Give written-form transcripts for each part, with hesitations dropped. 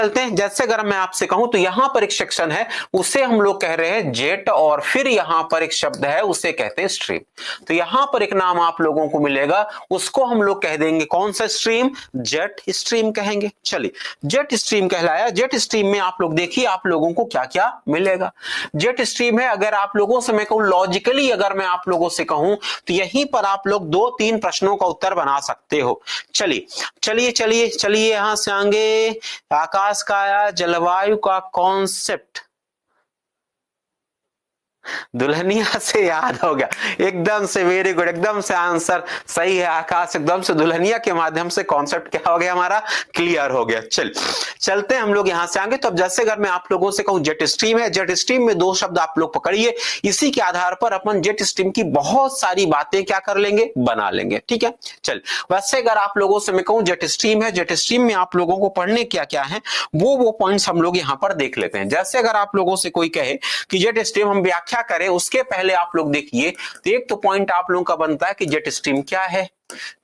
चलते हैं। जैसे अगर मैं आपसे कहूं तो यहां पर एक सेक्शन है उसे हम लोग कह रहे हैं जेट, और फिर यहां पर एक शब्द है उसे कहते हैं स्ट्रीम। तो यहां पर एक नाम आप लोगों को मिलेगा, उसको हम लोग कह देंगे कौन सा स्ट्रीम, जेट स्ट्रीम कहेंगे। चलिए जेट स्ट्रीम कहलाया। जेट स्ट्रीम में आप लोग देखिए आप लोगों को क्या क्या मिलेगा। जेट स्ट्रीम है, अगर आप लोगों से मैं कहूं लॉजिकली अगर मैं आप लोगों से कहूं तो यहीं पर आप लोग 2-3 प्रश्नों का उत्तर बना सकते हो। चलिए चलिए चलिए चलिए यहां से आगे। आकाश का आया जलवायु का कॉन्सेप्ट, दुल्हनिया से याद हो गया, एकदम से वेरी गुड, एकदम से आंसर सही है आकाश, एकदम से दुल्हनिया के माध्यम से कॉन्सेप्ट क्या हो गया हमारा, क्लियर हो गया। चलते हैं हम लोग यहां से आगे। तो अब जैसे अगर मैं आप लोगों से कहूं जेट स्ट्रीम है, जेट स्ट्रीम में 2 शब्द आप लोग पकड़िए, इसी के आधार पर अपन जेट स्ट्रीम की बहुत सारी बातें क्या कर लेंगे, बना लेंगे, ठीक है। चल वैसे अगर आप लोगों से मैं कहूं जेट स्ट्रीम है, जेट स्ट्रीम में आप लोगों को पढ़ने क्या क्या है वो पॉइंट्स हम लोग यहां पर देख लेते हैं। जैसे अगर आप लोगों से कोई कहे कि जेट स्ट्रीम हम व्याख्या करें, उसके पहले आप लोग देखिए तो एक तो पॉइंट आप लोगों का बनता है कि जेट स्ट्रीम क्या है,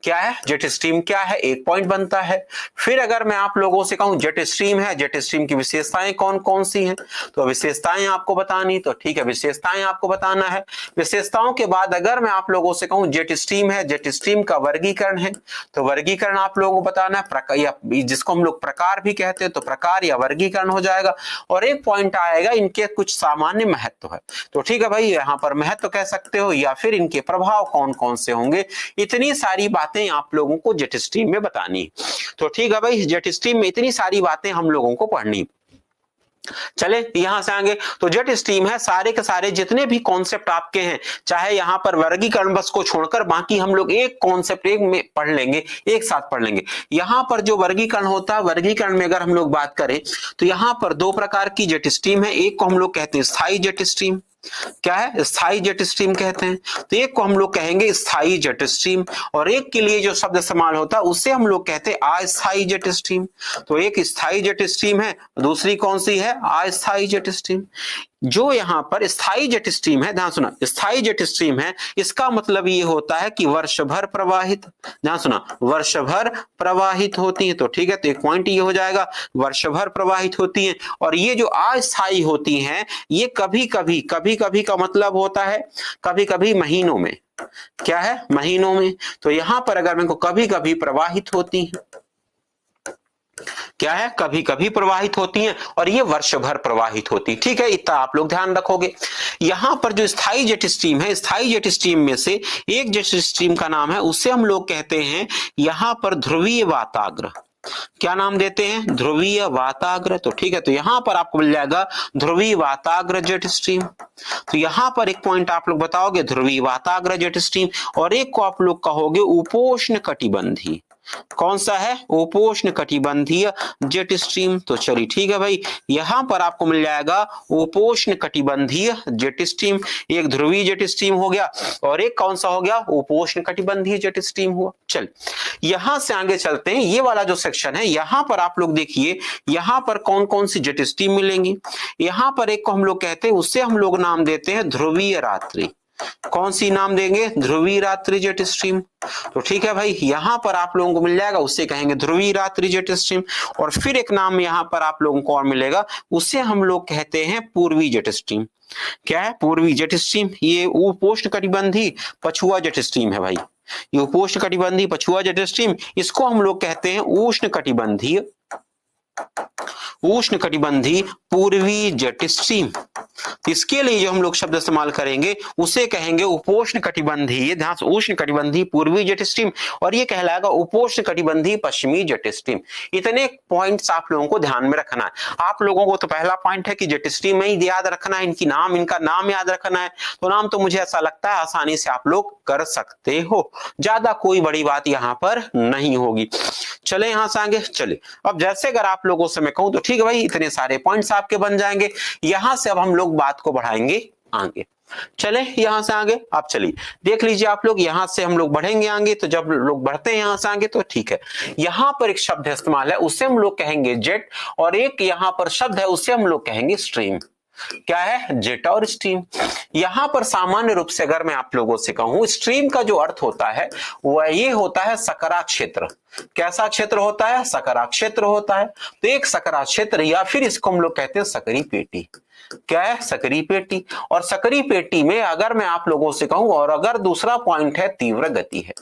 क्या है जेट स्ट्रीम क्या है, एक पॉइंट बनता है। फिर अगर मैं आप लोगों से कहूं जेट स्ट्रीम है, जेट स्ट्रीम की विशेषताएं कौन कौन सी हैं, तो विशेषताएं आपको बतानी, तो ठीक है विशेषताएं आपको बताना है। विशेषताओं के बाद अगर मैं आप लोगों से कहूं जेट स्ट्रीम है, जेट स्ट्रीम का वर्गीकरण है, तो वर्गीकरण आप लोगों को बताना है, या जिसको हम लोग प्रकार भी कहते हैं, तो प्रकार या वर्गीकरण हो जाएगा। और एक पॉइंट आएगा इनके कुछ सामान्य महत्व है, तो ठीक है भाई यहां पर महत्व कह सकते हो, या फिर इनके प्रभाव कौन कौन से होंगे, इतनी सारी बातें आप लोगों को जेट स्ट्रीम में बतानी। तो ठीक है भाई जेट स्ट्रीम में इतनी सारी बातें हम लोगों को पढ़नी। चले यहां से आगे, तो जेट स्ट्रीम है, सारे के सारे जितने भी कॉन्सेप्ट आपके हैं, चाहे यहां पर वर्गीकरण बस को छोड़कर बाकी हम लोग एक कॉन्सेप्ट एक में पढ़ लेंगे, एक साथ पढ़ लेंगे। यहां पर जो वर्गीकरण होता है, वर्गीकरण में अगर हम लोग बात करें तो यहां पर 2 प्रकार की जेट स्ट्रीम है। एक को हम लोग कहते हैं स्थायी जेट स्ट्रीम, क्या है, स्थायी जेट स्ट्रीम कहते हैं। तो एक को हम लोग कहेंगे स्थायी जेट स्ट्रीम, और एक के लिए जो शब्द इस्तेमाल होता है उसे हम लोग कहते हैं अस्थायी जेट स्ट्रीम। तो एक स्थायी जेट स्ट्रीम है, दूसरी कौन सी है, अस्थायी जेट स्ट्रीम। जो यहां पर स्थायी जेट स्ट्रीम है, ध्यान सुना, स्थायी जेट स्ट्रीम है, इसका मतलब ये होता है कि वर्ष भर प्रवाहित, ध्यान सुना, वर्ष भर प्रवाहित होती है। तो ठीक है, तो एक पॉइंट ये हो जाएगा, वर्ष भर प्रवाहित होती है। और ये जो अस्थायी होती हैं, ये कभी कभी का मतलब होता है कभी कभी महीनों में, क्या है, महीनों में। तो यहां पर अगर मैं को कभी कभी प्रवाहित होती है, क्या है, कभी कभी प्रवाहित होती हैं, और ये वर्ष भर प्रवाहित होती, ठीक है, इतना आप लोग ध्यान रखोगे। यहां पर जो स्थायी जेट स्ट्रीम है, स्थायी जेट स्ट्रीम में से एक जेट स्ट्रीम का नाम है, उसे हम लोग कहते हैं यहां पर ध्रुवीय वाताग्र। क्या नाम देते हैं, ध्रुवीय वाताग्र। तो ठीक है, तो यहां पर आपको मिल जाएगा ध्रुवीय वाताग्र जेट स्ट्रीम। तो यहां पर एक पॉइंट आप लोग बताओगे ध्रुवीय वाताग्र जेट स्ट्रीम, और एक को आप लोग कहोगे उपोष्ण कटिबंधी। कौन सा है, उपोष्ण कटिबंधीय जेट स्ट्रीम। तो चलिए ठीक है भाई, यहां पर आपको मिल जाएगा उपोष्ण कटिबंधीय जेट स्ट्रीम। एक ध्रुवीय जेट स्ट्रीम हो गया, और एक कौन सा हो गया, उपोष्ण कटिबंधीय जेट स्ट्रीम हुआ। चल यहां से आगे चलते हैं, ये वाला जो सेक्शन है, यहां पर आप लोग देखिए यहां पर कौन कौन सी जेट स्ट्रीम मिलेंगी। यहां पर एक को हम लोग कहते हैं, उससे हम लोग नाम देते हैं ध्रुवीय रात्रि। कौन सी नाम देंगे, ध्रुवीय रात्रि जेट स्ट्रीम। तो ठीक है भाई, यहां पर आप लोगों को मिल जाएगा, उससे कहेंगे ध्रुवीय रात्रि जेट स्ट्रीम। और फिर एक नाम यहां पर आप लोगों को और मिलेगा, उसे हम लोग कहते हैं पूर्वी जेट स्ट्रीम। क्या है, पूर्वी जेट स्ट्रीम। ये उपोष्ण कटिबंधी पछुआ जेट स्ट्रीम है भाई, ये उपोष्ण कटिबंधी पछुआ जेट स्ट्रीम, इसको हम लोग कहते हैं उष्ण कटिबंधीय, उष्ण कटिबंधी पूर्वी जेट स्ट्रीम। इसके लिए जो हम लोग शब्द इस्तेमाल करेंगे उसे कहेंगे उपोष्ण कटिबंधी, ध्यान से, उष्ण कटिबंधी पूर्वी जेट स्ट्रीम, और ये कहलाएगा उपोष्ण कटिबंधी पश्चिमी जेट स्ट्रीम। इतने पॉइंट्स आप लोगों को ध्यान में रखना है। आप लोगों को तो पहला पॉइंट है कि जेट स्ट्रीम में ही याद रखना है, इनका नाम याद रखना है। तो नाम तो मुझे ऐसा लगता है आसानी से आप लोग कर सकते हो, ज्यादा कोई बड़ी बात यहां पर नहीं होगी। चले यहां से आगे, चले अब जैसे अगर आप लोगों से मैं कहूं तो ठीक है भाई, इतने सारे पॉइंट्स आपके बन जाएंगे। यहां से अब हम लोग बात को बढ़ाएंगे आगे। चले यहां से आगे, आप चलिए देख लीजिए आप लोग, यहां से हम लोग बढ़ेंगे आगे। तो जब लोग बढ़ते हैं यहां से आगे, तो ठीक है, यहां पर एक शब्द इस्तेमाल है, उसे हम लोग कहेंगे जेट, और एक यहां पर शब्द है उसे हम लोग कहेंगे स्ट्रीम। क्या है, जेट और स्ट्रीम। यहां पर सामान्य रूप से अगर मैं आप लोगों से कहूं, स्ट्रीम का जो अर्थ होता है वह ये होता है सकरा क्षेत्र। कैसा क्षेत्र होता है, सकरा क्षेत्र होता है। तो एक सकरा क्षेत्र या फिर इसको हम लोग कहते हैं सकरी पेटी। क्या है, सकरी पेटी। और सकरी पेटी में अगर मैं आप लोगों से कहूं, और अगर दूसरा पॉइंट है तीव्र गति है।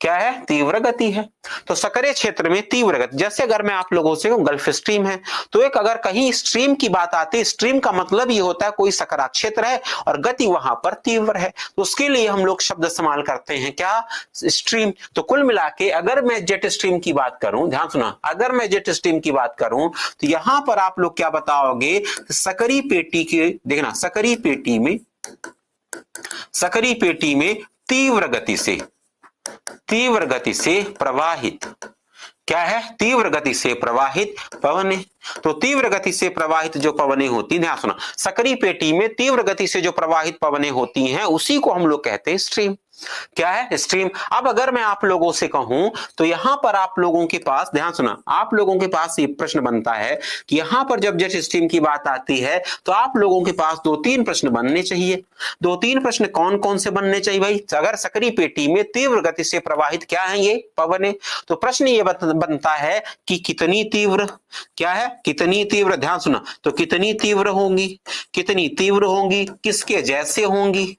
क्या है, तीव्र गति है। तो सकरे क्षेत्र में तीव्र गति, जैसे अगर मैं आप लोगों से कहूं गल्फ स्ट्रीम है, तो एक अगर कहीं स्ट्रीम की बात आती है, स्ट्रीम का मतलब ये होता है कोई सकरा क्षेत्र है और गति वहां पर तीव्र है, तो उसके लिए हम लोग शब्द इस्तेमाल करते हैं क्या, स्ट्रीम। तो कुल मिला के अगर मैं जेट स्ट्रीम की बात करूं, ध्यान सुना, अगर मैं जेट स्ट्रीम की बात करूं तो यहां पर आप लोग क्या बताओगे, सकरी पेटी के, देखना सकरी पेटी में तीव्र गति से प्रवाहित, क्या है, तीव्र गति से प्रवाहित पवनें। तो तीव्र गति से प्रवाहित जो पवनें होती, ध्यान सुना, सकरी पेटी में तीव्र गति से जो प्रवाहित पवनें होती हैं उसी को हम लोग कहते हैं स्ट्रीम। क्या है, स्ट्रीम। अब अगर मैं आप लोगों से कहूं तो यहां पर आप लोगों के पास, ध्यान सुना, आप लोगों के पास ये प्रश्न बनता है कि यहां पर जब जेट स्ट्रीम की बात आती है तो आप लोगों के पास 2-3 प्रश्न बनने चाहिए। 2-3 प्रश्न कौन कौन से बनने चाहिए भाई, अगर सकरी पेटी में तीव्र गति से प्रवाहित क्या है ये पवनें, तो प्रश्न ये बनता है कि कितनी तीव्र, क्या है, कितनी तीव्र, ध्यान सुना, तो कितनी तीव्र होंगी, किसके जैसे होंगी,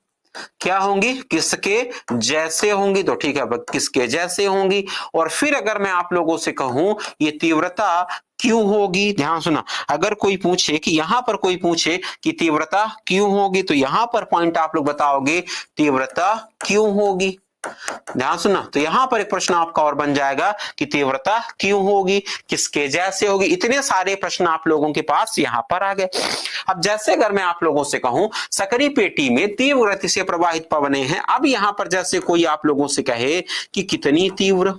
क्या होंगी, किसके जैसे होंगी। तो ठीक है, किसके जैसे होंगी। और फिर अगर मैं आप लोगों से कहूं ये तीव्रता क्यों होगी, ध्यान सुना, अगर कोई पूछे कि यहां पर कोई पूछे कि तीव्रता क्यों होगी, तो यहां पर पॉइंट आप लोग बताओगे तीव्रता क्यों होगी। ध्यान सुना, तो यहां पर एक प्रश्न आपका और बन जाएगा कि तीव्रता क्यों होगी, किसके जैसे होगी। इतने सारे प्रश्न आप लोगों के पास यहां पर आ गए। अब जैसे अगर मैं आप लोगों से कहूं सकरी पेटी में तीव्र गति से प्रवाहित पवनें हैं, अब यहां पर जैसे कोई आप लोगों से कहे कि कितनी तीव्र,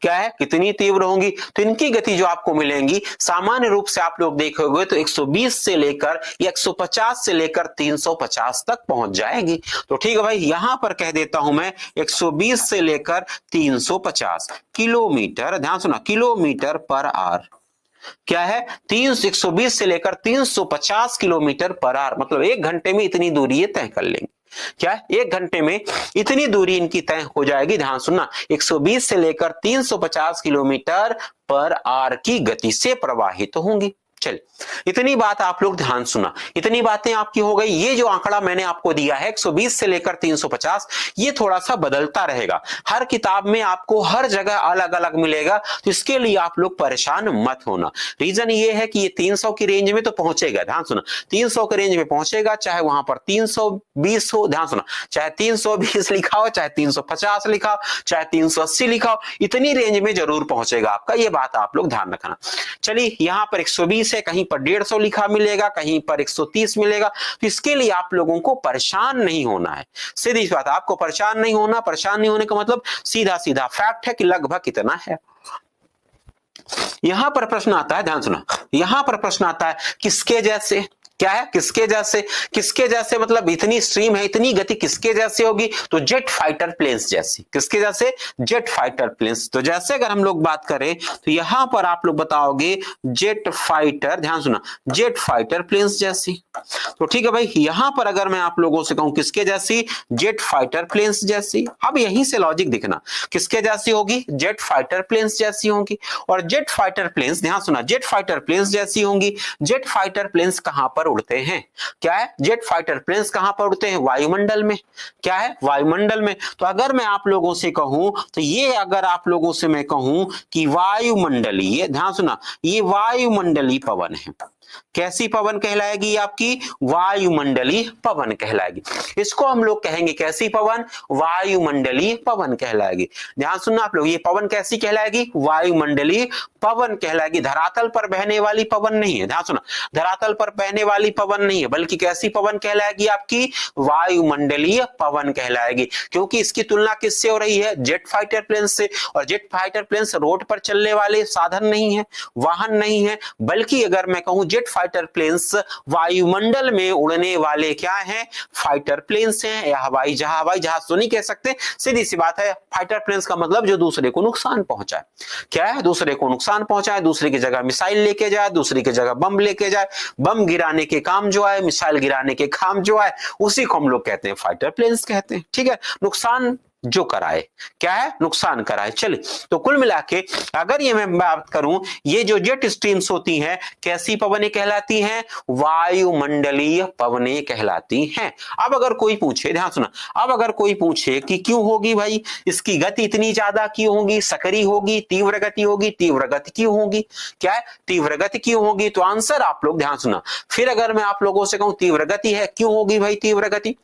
क्या है, कितनी तीव्र होंगी, तो इनकी गति जो आपको मिलेंगी सामान्य रूप से आप लोग देखोगे तो 120 से लेकर या 150 से लेकर 350 तक पहुंच जाएगी। तो ठीक है भाई, यहां पर कह देता हूं मैं 120 से लेकर 350 किलोमीटर, ध्यान सुना, किलोमीटर पर आवर। क्या है, 120 से लेकर 350 किलोमीटर पर आवर, मतलब 1 घंटे में इतनी दूरी ये तय कर लेंगे। क्या, 1 घंटे में इतनी दूरी इनकी तय हो जाएगी। ध्यान सुनना, 120 से लेकर 350 किलोमीटर पर आवर की गति से प्रवाहित होंगी। चल, इतनी बात आप लोग ध्यान सुना, इतनी बातें आपकी हो गई। ये जो आंकड़ा मैंने आपको दिया है 120 से लेकर 350, ये थोड़ा सा बदलता रहेगा, हर किताब में आपको हर जगह अलग अलग मिलेगा, तो इसके लिए आप लोग परेशान मत होना। रीजन ये है कि ये 300 की रेंज में तो पहुंचेगा, ध्यान सुना, 300 के रेंज में पहुंचेगा, चाहे वहां पर 320 हो, ध्यान सुना, चाहे 320 लिखा हो, चाहे 350 लिखा हो, चाहे 380 लिखा हो, इतनी रेंज में जरूर पहुंचेगा आपका, ये बात आप लोग ध्यान रखना। चलिए, यहां पर 120 है, कहीं पर 150 लिखा मिलेगा, कहीं पर 130 मिलेगा, तो इसके लिए आप लोगों को परेशान नहीं होना है। सीधी बात, आपको परेशान नहीं होना। परेशान नहीं होने का मतलब सीधा सीधा फैक्ट है कि लगभग कितना है। यहां पर प्रश्न आता है, ध्यान सुना, यहां पर प्रश्न आता है किसके जैसे, क्या है, किसके जैसे, किसके जैसे मतलब इतनी स्ट्रीम है, इतनी गति किसके जैसे होगी, तो जेट फाइटर प्लेन्स जैसी। किसके जैसे, जेट फाइटर प्लेन्स। तो जैसे अगर हम लोग बात करें तो यहां पर आप लोग बताओगे जेट फाइटर, ध्यान सुना, जेट फाइटर प्लेन्स जैसी। तो ठीक है भाई, यहां पर अगर मैं आप लोगों से कहूं किसके जैसी, जेट फाइटर प्लेन्स जैसी। अब यहीं से लॉजिक दिखना, किसके जैसी होगी, जेट फाइटर प्लेन्स जैसी होंगी। और जेट फाइटर प्लेन्स, ध्यान सुना, जेट फाइटर प्लेन्स जैसी होंगी। जेट फाइटर प्लेन्स कहां पर उड़ते हैं, क्या है, जेट फाइटर प्लेन्स कहां पर उड़ते हैं, वायुमंडल में। क्या है, वायुमंडल में। तो अगर मैं आप लोगों से कहूं तो ये, अगर आप लोगों से मैं कहूं कि वायुमंडलीय, ध्यान सुना, ये वायुमंडलीय पवन है। कैसी पवन कहलाएगी, आपकी वायुमंडलीय पवन कहलाएगी। इसको हम लोग कहेंगे कैसी पवन, वायुमंडलीय पवन कहलाएगी। ध्यान सुनना आप लोग, ये पवन कैसी कहलाएगी, वायुमंडलीय पवन कहलाएगी। धरातल पर बहने वाली पवन नहीं है, ध्यान सुना, धरातल पर बहने वाली पवन नहीं है, बल्कि कैसी पवन कहलाएगी, आपकी वायुमंडलीय पवन कहलाएगी। क्योंकि इसकी तुलना किससे हो रही है, जेट फाइटर प्लेन से। और जेट फाइटर प्लेन रोड पर चलने वाले साधन नहीं है, वाहन नहीं है, बल्कि अगर मैं कहूं जेट जेट फाइटर प्लेन्स वायुमंडल में उड़ने वाले क्या हैं, फाइटर प्लेन्स हैं, या हवाई जहाज तो नहीं कह सकते, सीधी सी बात है। फाइटर प्लेन्स का मतलब जो दूसरे को नुकसान पहुंचाए, क्या है, दूसरे को नुकसान पहुंचाए, दूसरे की जगह मिसाइल लेके जाए, दूसरी की जगह बम लेके जाए, बम गिराने के काम जो है, मिसाइल गिराने के काम जो है, उसी को हम लोग कहते हैं फाइटर प्लेन्स कहते हैं। ठीक है, नुकसान जो कराए, क्या है, नुकसान कराए। चलिए, तो कुल मिला के अगर ये मैं बात करूं, ये जो जेट स्ट्रीम्स होती हैं कैसी पवनें कहलाती हैं, वायुमंडलीय पवनें कहलाती हैं। अब अगर कोई पूछे, ध्यान सुना, अब अगर कोई पूछे कि क्यों होगी भाई, इसकी गति इतनी ज्यादा क्यों होगी, सकरी होगी, तीव्र गति होगी, तीव्र गति क्यों होगी, क्या है, तीव्र गति क्यों होगी, तो आंसर आप लोग ध्यान सुना। फिर अगर मैं आप लोगों से कहूं तीव्र गति है, क्यों होगी भाई तीव्र गति,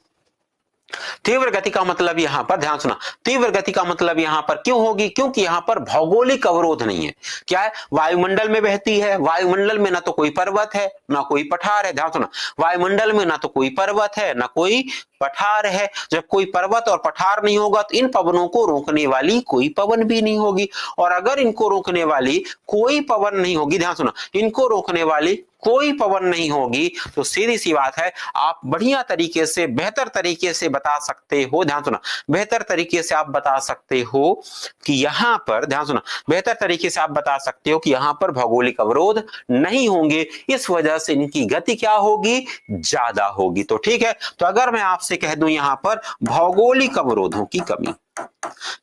तीव्र गति का मतलब यहां पर ध्यान सुना, तीव्र गति का मतलब यहां पर क्यों होगी, क्योंकि यहां पर भौगोलिक अवरोध नहीं है, क्या है, वायुमंडल में बहती है, वायुमंडल में ना तो कोई पर्वत है ना कोई पठार है, ध्यान सुना, वायुमंडल में ना तो कोई पर्वत है ना कोई पठार है। जब कोई पर्वत और पठार नहीं होगा तो इन पवनों को रोकने वाली कोई पवन भी नहीं होगी, और अगर इनको रोकने वाली कोई पवन नहीं होगी, ध्यान सुना, इनको रोकने वाली कोई पवन नहीं होगी, तो सीधी सी बात है आप बढ़िया तरीके से, बेहतर तरीके से बता सकते हो, ध्यान सुना, बेहतर तरीके से आप बता सकते हो कि यहां पर, ध्यान सुना, बेहतर तरीके से आप बता सकते हो कि यहां पर भौगोलिक अवरोध नहीं होंगे, इस वजह से इनकी गति क्या होगी, ज्यादा होगी। तो ठीक है, तो अगर मैं आपसे कह दूं यहां पर भौगोलिक अवरोधों की कमी,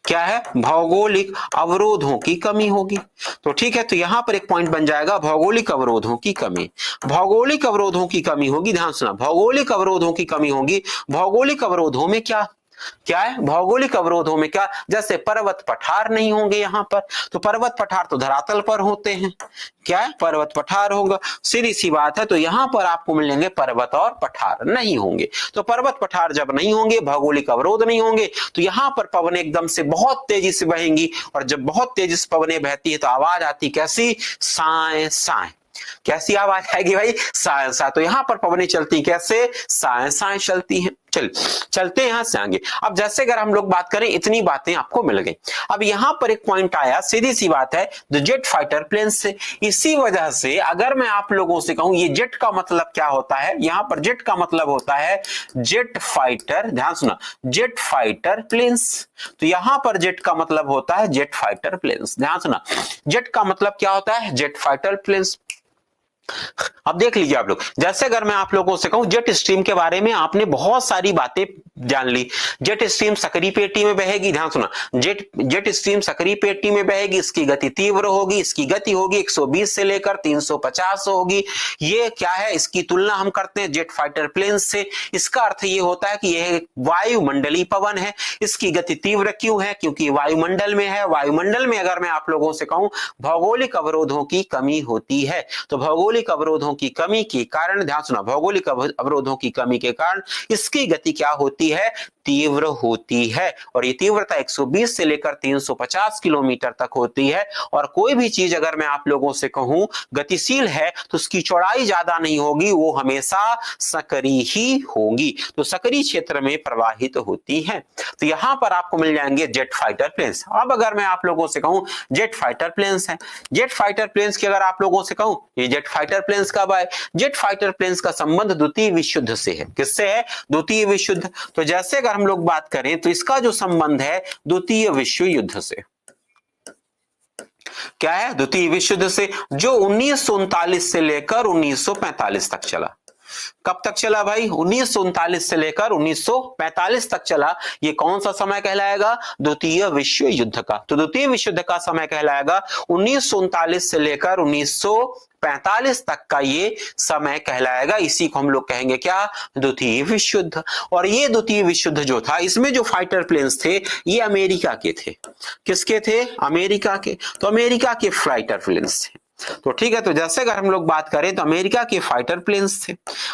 क्या है, भौगोलिक अवरोधों की कमी होगी, तो ठीक है, तो यहां पर एक पॉइंट बन जाएगा भौगोलिक अवरोधों की कमी, भौगोलिक अवरोधों की कमी होगी, ध्यान सुना, भौगोलिक अवरोधों की कमी होगी। भौगोलिक अवरोधों में क्या, क्या है, भौगोलिक अवरोधों में क्या, जैसे पर्वत पठार नहीं होंगे यहां पर, तो पर्वत पठार तो धरातल पर होते हैं, क्या है, पर्वत पठार होगा, सीधी सी बात है। तो यहां पर आपको मिलेंगे पर्वत और पठार नहीं होंगे, तो पर्वत पठार जब नहीं होंगे, भौगोलिक अवरोध नहीं होंगे, तो यहां पर पवनें एकदम से बहुत तेजी से बहेंगी, और जब बहुत तेजी से पवनें बहती है तो आवाज आती कैसी, साए साए, कैसी आवाज आएगी भाई, साए साए। तो यहां पर पवनें चलती कैसे, साए साए चलती हैं। चलते हैं यहां से आगे। अब जैसे अगर हम लोग बात करें, इतनी बातें आपको मिल गई, अब यहां पर एक पॉइंट आया, सीधी सी बात है, द जेट फाइटर प्लेन से, इसी वजह से अगर मैं आप लोगों से कहूं ये जेट का मतलब क्या होता है, यहां पर जेट का मतलब होता है जेट फाइटर, ध्यान सुना, जेट फाइटर प्लेन्स, तो यहां पर जेट का मतलब होता है जेट फाइटर प्लेन्स, ध्यान सुना, जेट का मतलब क्या होता है, जेट फाइटर प्लेन्स। अब देख लीजिए आप लोग, जैसे अगर मैं आप लोगों से कहूं जेट स्ट्रीम के बारे में आपने बहुत सारी बातें जान ली, जेट स्ट्रीम सकरी पेटी में बहेगी, ध्यान सुना, जेट स्ट्रीम सकरी पेटी में बहेगी, इसकी गति तीव्र होगी, इसकी गति होगी 120 से लेकर 350 होगी, ये क्या है, इसकी तुलना हम करते हैं जेट फाइटर प्लेन से, इसका अर्थ ये होता है कि यह वायुमंडलीय पवन है, इसकी गति तीव्र क्यों है, क्योंकि वायुमंडल में है, वायुमंडल में अगर मैं आप लोगों से कहूं भौगोलिक अवरोधों की कमी होती है, तो भौगोलिक अवरोधों की कमी के कारण, ध्यान सुना, भौगोलिक अवरोधों की कमी के कारण इसकी गति क्या होती है, तीव्र होती है, और ये तीव्रता 120 से लेकर 350 किलोमीटर तक होती है। और कोई भी चीज अगर मैं आप लोगों से कहूं गतिशील है तो उसकी चौड़ाई ज्यादा नहीं होगी, वो हमेशा सकरी ही होगी, तो सकरी क्षेत्र में प्रवाहित होती है। तो यहां पर आपको मिल जाएंगे जेट फाइटर प्लेन्स। अब अगर मैं आप लोगों से कहूं जेट फाइटर प्लेन्स है, जेट फाइटर प्लेन्स की अगर आप लोगों से कहूं ये जेट फाइटर प्लेन्स कब आए, जेट फाइटर प्लेन्स का संबंध द्वितीय विश्व युद्ध से है, किससे है, द्वितीय विश्व युद्ध। तो जैसे अगर हम लोग बात करें तो इसका जो संबंध है द्वितीय विश्व युद्ध से, क्या है, द्वितीय विश्व युद्ध से, जो 1939 से लेकर 1945 तक चला। कब तक चला भाई, 1939 से लेकर 1945 तक चला। ये कौन सा समय कहलाएगा, द्वितीय विश्व युद्ध का। तो द्वितीय विश्व युद्ध का समय कहलाएगा 1939 से लेकर 1945 तक का ये समय कहलाएगा, इसी को हम लोग कहेंगे क्या, द्वितीय विश्व युद्ध। और ये द्वितीय विश्व युद्ध जो था, इसमें जो फाइटर प्लेन्स थे ये अमेरिका के थे, किसके थे, अमेरिका के, तो अमेरिका के फाइटर प्लेन्स थे। तो ठीक है, तो जैसे अगर हम लोग बात करें तो अमेरिका के फाइटर प्लेन्स थे।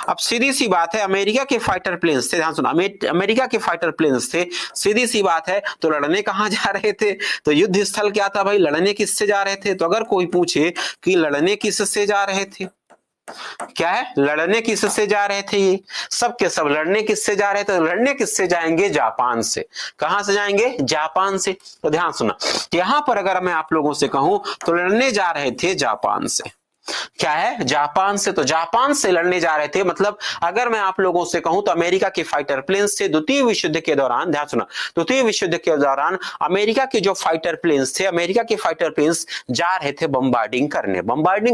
अब सीधी सी बात है, अमेरिका के फाइटर प्लेन्स थे, ध्यान सुना, अमेरिका के फाइटर प्लेन्स थे, सीधी सी बात है, तो लड़ने कहां जा रहे थे, तो युद्ध स्थल क्या था भाई, लड़ने किससे जा रहे थे। तो अगर कोई पूछे कि लड़ने किससे जा रहे थे, क्या है, लड़ने किससे जा रहे थे, ये सब के सब लड़ने किससे जा रहे थे, लड़ने किससे जाएंगे, जापान से। कहां से जाएंगे, जापान से। तो ध्यान सुना, यहां पर अगर मैं आप लोगों से कहूं तो लड़ने जा रहे थे जापान से, क्या है, जापान से। तो जापान से लड़ने जा रहे थे, मतलब अगर मैं आप लोगों से कहूं तो अमेरिका के फाइटर प्लेन्स से द्वितीय विश्व युद्ध के दौरान, ध्यान सुना, द्वितीय विश्व युद्ध के दौरान अमेरिका के जो फाइटर प्लेन्स थे, अमेरिका के फाइटर प्लेन्स जा रहे थे बम्बार्डिंग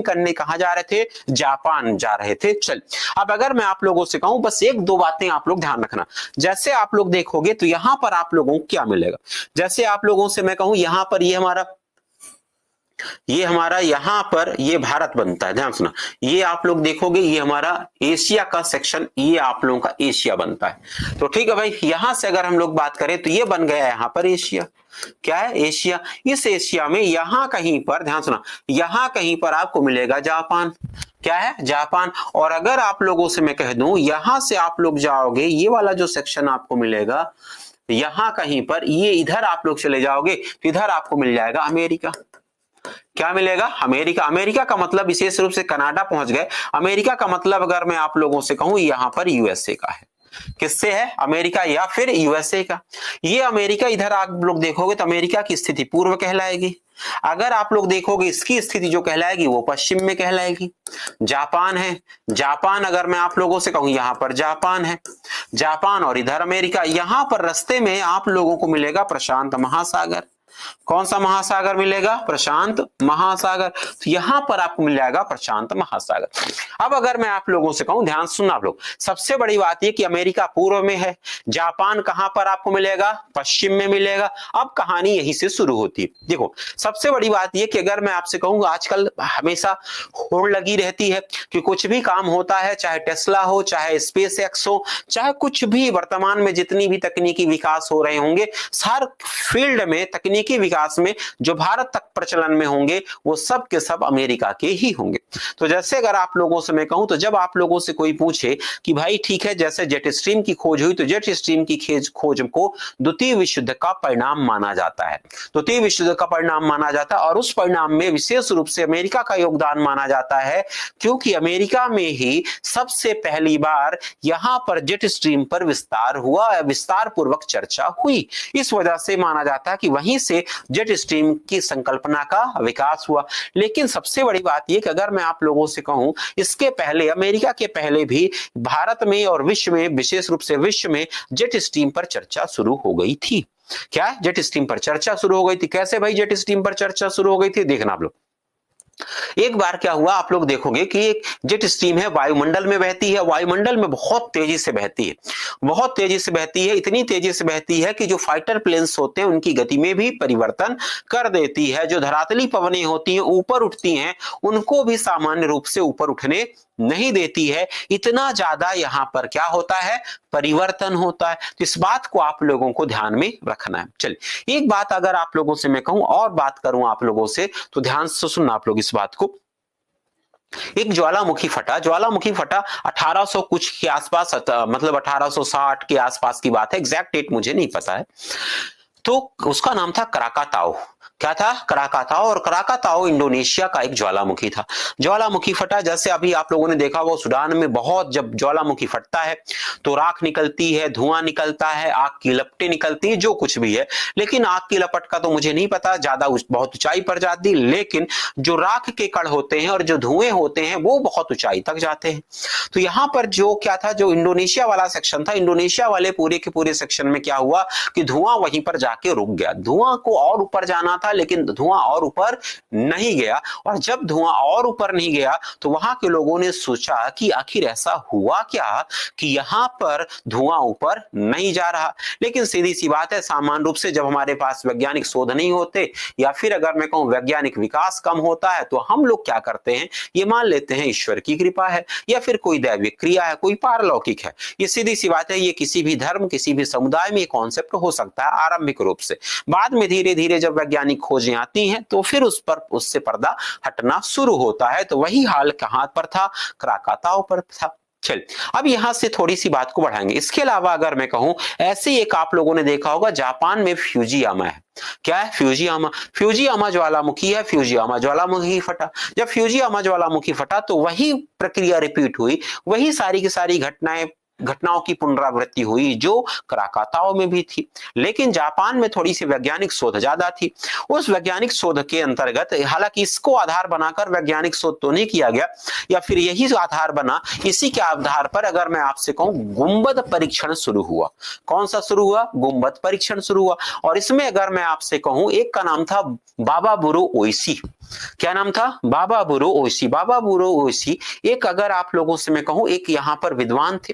करने कहां जा रहे थे, जापान जा रहे थे। चल, अब अगर मैं आप लोगों से कहूं, बस एक दो बातें आप लोग ध्यान रखना। जैसे आप लोग देखोगे तो यहां पर आप लोगों को क्या मिलेगा, जैसे आप लोगों से मैं कहूं यहां पर ये हमारा यहां पर ये भारत बनता है, ध्यान सुना, ये आप लोग देखोगे ये हमारा एशिया का सेक्शन, ये आप लोगों का एशिया बनता है। तो ठीक है भाई, यहां से अगर हम लोग बात करें तो ये बन गया यहां पर एशिया। क्या है, एशिया। इस एशिया में यहां कहीं पर, ध्यान सुना, यहां कहीं पर आपको मिलेगा जापान। क्या है, जापान। और अगर आप लोगों से मैं कह दूं, यहां से आप लोग जाओगे, ये वाला जो सेक्शन आपको मिलेगा, यहां कहीं पर ये इधर आप लोग चले जाओगे तो इधर आपको मिल जाएगा अमेरिका। क्या मिलेगा, अमेरिका। अमेरिका का मतलब विशेष रूप से कनाडा पहुंच गए। अमेरिका का मतलब अगर मैं आप लोगों से कहूं यहां पर यूएसए का है। किससे है, अमेरिका या फिर यूएसए का। ये अमेरिका इधर आप लोग देखोगे तो अमेरिका की स्थिति पूर्व कहलाएगी। अगर आप लोग देखोगे इसकी स्थिति जो कहलाएगी वो पश्चिम में कहलाएगी। जापान है, जापान अगर मैं आप लोगों से कहूं यहां पर जापान है, जापान और इधर अमेरिका। यहां पर रास्ते में आप लोगों को मिलेगा प्रशांत महासागर। कौन सा महासागर मिलेगा, प्रशांत महासागर। तो यहां पर आपको मिल जाएगा प्रशांत महासागर। अब अगर मैं आप लोगों से कहूं, ध्यान सुनना आप लोग, सबसे बड़ी बात यह कि अमेरिका पूर्व में है, जापान कहां पर आपको मिलेगा, पश्चिम में मिलेगा। अब कहानी यहीं से शुरू होती है। देखो, सबसे बड़ी बात यह कि अगर मैं आपसे कहूंगा, आजकल हमेशा होड़ लगी रहती है कि कुछ भी काम होता है, चाहे टेस्ला हो, चाहे स्पेस एक्स हो, चाहे कुछ भी वर्तमान में जितनी भी तकनीकी विकास हो रहे होंगे, हर फील्ड में तकनीकी विकास में जो भारत तक प्रचलन में होंगे वो सब के सब अमेरिका के ही होंगे। तो जैसे अगर आप लोगों से मैं कहूं, तो जब आप लोगों से कोई पूछे कि भाई ठीक है, जैसे जेट स्ट्रीम की खोज हुई, तो जेट स्ट्रीम की खोज को द्वितीय विश्व युद्ध का परिणाम माना जाता है, द्वितीय विश्व युद्ध का परिणाम माना जाता है। और उस परिणाम में विशेष रूप से अमेरिका का योगदान माना जाता है, क्योंकि अमेरिका में ही सबसे पहली बार यहां पर जेट स्ट्रीम पर विस्तार हुआ, विस्तार पूर्वक चर्चा हुई। इस वजह से माना जाता है कि वहीं से जेट स्ट्रीम की संकल्पना का विकास हुआ। लेकिन सबसे बड़ी बात यह कि अगर मैं आप लोगों से कहूं, इसके पहले, अमेरिका के पहले भी भारत में और विश्व में, विशेष रूप से विश्व में जेट स्ट्रीम पर चर्चा शुरू हो गई थी। क्या, जेट स्ट्रीम पर चर्चा शुरू हो गई थी। कैसे भाई जेट स्ट्रीम पर चर्चा शुरू हो गई थी, देखना आप लोग। एक बार क्या हुआ, आप लोग देखोगे कि एक जेट स्ट्रीम है, वायुमंडल में बहती है, वायुमंडल में बहुत तेजी से बहती है, बहुत तेजी से बहती है, इतनी तेजी से बहती है कि जो फाइटर प्लेन्स होते हैं उनकी गति में भी परिवर्तन कर देती है। जो धरातली पवनें होती हैं, ऊपर उठती हैं, उनको भी सामान्य रूप से ऊपर उठने नहीं देती है। इतना ज्यादा यहां पर क्या होता है, परिवर्तन होता है। तो इस बात को आप लोगों को ध्यान में रखना है। चलिए, एक बात अगर आप लोगों से मैं कहूं और बात करूं आप लोगों से, तो ध्यान से सुनना आप लोग इस बात को। एक ज्वालामुखी फटा, ज्वालामुखी फटा 1800 कुछ के आसपास, मतलब 1860 के आसपास की बात है, एग्जैक्ट डेट मुझे नहीं पता है। तो उसका नाम था क्राकाताओ। क्या था, क्राकाताओ। और क्राकाताओ इंडोनेशिया का एक ज्वालामुखी था। ज्वालामुखी फटा, जैसे अभी आप लोगों ने देखा वो सूडान में बहुत, जब ज्वालामुखी फटता है तो राख निकलती है, धुआं निकलता है, आग की लपटें निकलती है, जो कुछ भी है। लेकिन आग की लपट का तो मुझे नहीं पता, ज्यादा बहुत ऊंचाई पर जाती, लेकिन जो राख के कण होते हैं और जो धुएं होते हैं वो बहुत ऊंचाई तक जाते हैं। तो यहां पर जो क्या था, जो इंडोनेशिया वाला सेक्शन था, इंडोनेशिया वाले पूरे के पूरे सेक्शन में क्या हुआ कि धुआं वहीं पर जाके रुक गया। धुआं को और ऊपर जाना था, लेकिन धुआं और ऊपर नहीं गया। और जब धुआं और ऊपर नहीं गया तो वहां के लोगों ने सोचा कि आखिर ऐसा हुआ क्या कि यहां पर धुआं ऊपर नहीं जा रहा। लेकिन सीधी सी बात है, सामान्य रूप से जब हमारे पास वैज्ञानिक शोध नहीं होते, या फिर अगर मैं कहूं वैज्ञानिक विकास कम होता है, तो हम लोग क्या करते हैं, ये मान लेते हैं ईश्वर की कृपा है, या फिर कोई दैविक क्रिया है, कोई पारलौकिक है। ये सीधी सी बात है, ये किसी भी धर्म, किसी भी समुदाय में ये कॉन्सेप्ट हो सकता है आरंभिक रूप से। बाद में धीरे धीरे जब वैज्ञानिक खोजें आती हैं तो फिर उससे पर्दा हटना शुरू होता है। तो वही हाल कहां पर था, क्राकाताओ पर था। चल, अब यहां से थोड़ी सी बात को बढ़ाएंगे। इसके अलावा अगर मैं कहूं, ऐसे एक आप लोगों ने देखा होगा, जापान में फ्यूजियामा है। क्या है, फ्यूजियामा। फ्यूजियामा ज्वालामुखी है, फ्यूजियामा ज्वालामुखी फटा। जब फ्यूजियामा ज्वालामुखी फटा तो वही प्रक्रिया रिपीट हुई, वही सारी की सारी घटनाएं घटनाओं की पुनरावृत्ति हुई जो कराकाताओ में भी थी, लेकिन जापान में थोड़ी सी वैज्ञानिक शोध ज्यादा थी। उस वैज्ञानिक शोध के अंतर्गत, हालांकि इसको आधार बनाकर वैज्ञानिक शोध तो नहीं किया गया, या फिर यही आधार बना, इसी के आधार पर अगर मैं आपसे कहूं गुंबद परीक्षण शुरू हुआ। कौन सा शुरू हुआ? गुंबद परीक्षण शुरू हुआ। और इसमें अगर मैं आपसे कहूं, एक का नाम था बाबाबुरो ओइशी। क्या नाम था? बाबाबुरो ओइशी। बाबाबुरो ओइशी एक, अगर आप लोगों से मैं कहूं, एक यहाँ पर विद्वान थे।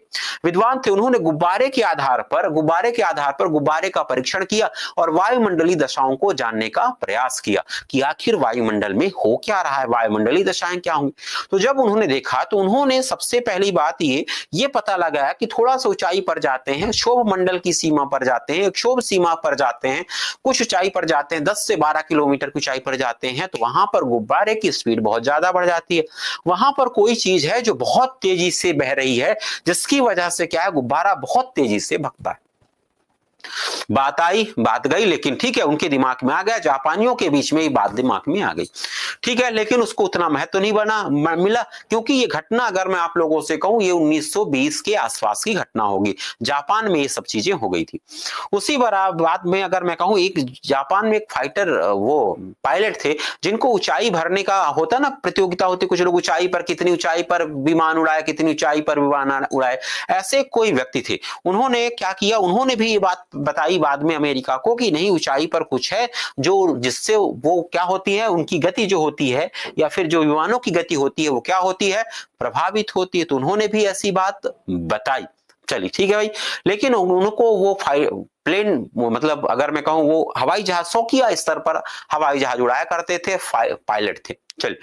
उन्होंने गुब्बारे के आधार पर गुब्बारे का परीक्षण किया और वायुमंडलीय दशाओं को जानने का प्रयास किया कि आखिर वायुमंडल में हो क्या रहा है, वायुमंडलीय दशाएं क्या होंगी। तो जब उन्होंने देखा तो उन्होंने सबसे पहली बात ये पता लगाया कि थोड़ा सा ऊंचाई पर जाते हैं, क्षोभ मंडल की सीमा पर जाते हैं, क्षोभ सीमा पर जाते हैं, कुछ ऊंचाई पर जाते हैं, 10 से 12 किलोमीटर की ऊंचाई पर जाते हैं, तो वहां पर गुब्बारे की स्पीड बहुत ज्यादा बढ़ जाती है। वहां पर कोई चीज है जो बहुत तेजी से बह रही है, जिसकी वजह से क्या है, गुब्बारा बहुत तेजी से भगता है। बात गई, लेकिन ठीक है, उनके दिमाग में आ गया, जापानियों के बीच में ये बात दिमाग में आ गई, ठीक है, लेकिन उसको उतना महत्व नहीं मिला, क्योंकि ये घटना, अगर मैं आप लोगों से कहूं, ये 1920 के आसपास की घटना होगी। जापान में ये सब चीजें हो गई थी। उसी बाद में अगर मैं कहूं, एक जापान में एक फाइटर, वो पायलट थे जिनको ऊंचाई भरने का होता ना, प्रतियोगिता होती, कुछ लोग ऊंचाई पर, कितनी ऊंचाई पर विमान उड़ाए, कितनी ऊंचाई पर विमान उड़ाए, ऐसे कोई व्यक्ति थे। उन्होंने क्या किया, उन्होंने भी ये बात बताई बाद में अमेरिका को कि नहीं, ऊंचाई पर कुछ है जो, जिससे वो क्या होती है, उनकी गति जो होती है, या फिर जो विमानों की गति होती है, वो क्या होती है, प्रभावित होती है। तो उन्होंने भी ऐसी बात बताई। चलिए ठीक है भाई, लेकिन उनको वो प्लेन, मतलब अगर मैं कहूं, वो हवाई जहाज, शौकिया स्तर पर हवाई जहाज उड़ाया करते थे, पायलट थे। चल,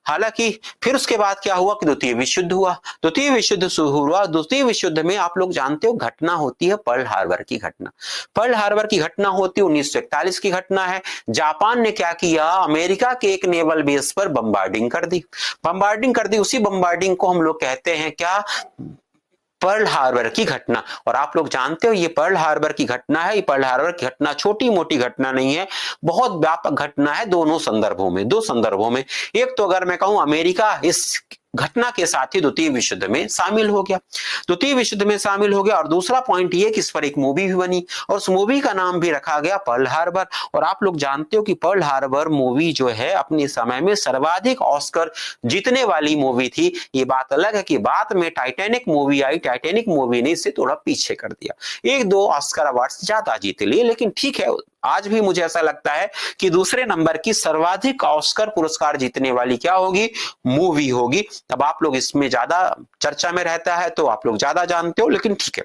हालांकि फिर उसके बाद क्या हुआ कि द्वितीय विश्व युद्ध हुआ। द्वितीय विश्व युद्ध शुरू हुआ। द्वितीय विश्व युद्ध में आप लोग जानते हो, घटना होती है पर्ल हार्बर की घटना। पर्ल हार्बर की घटना होती है 1941 की घटना है। जापान ने क्या किया, अमेरिका के एक नेवल बेस पर बम्बार्डिंग कर दी। उसी बम्बार्डिंग को हम लोग कहते हैं क्या, पर्ल हार्बर की घटना। और आप लोग जानते हो, ये पर्ल हार्बर की घटना है, ये पर्ल हार्बर की घटना छोटी मोटी घटना नहीं है, बहुत व्यापक घटना है, दो संदर्भों में। एक तो अगर मैं कहूं, अमेरिका इस घटना के साथ ही द्वितीय विश्व युद्ध में शामिल हो गया। और दूसरा पॉइंट ये कि इस पर एक मूवी भी बनी, और उस मूवी का नाम भी रखा गया पर्ल हार्बर। और आप लोग जानते हो कि पर्ल हार्बर मूवी जो है, अपने समय में सर्वाधिक ऑस्कर जीतने वाली मूवी थी। ये बात अलग है कि बाद में टाइटैनिक मूवी आई, टाइटैनिक मूवी ने इसे थोड़ा पीछे कर दिया, 1-2 ऑस्कर अवार्ड ज्यादा जीत लिए, लेकिन ठीक है, आज भी मुझे ऐसा लगता है कि दूसरे नंबर की सर्वाधिक ऑस्कर पुरस्कार जीतने वाली क्या होगी, मूवी होगी। अब आप लोग इसमें ज्यादा चर्चा में रहता है तो आप लोग ज्यादा जानते हो, लेकिन ठीक है,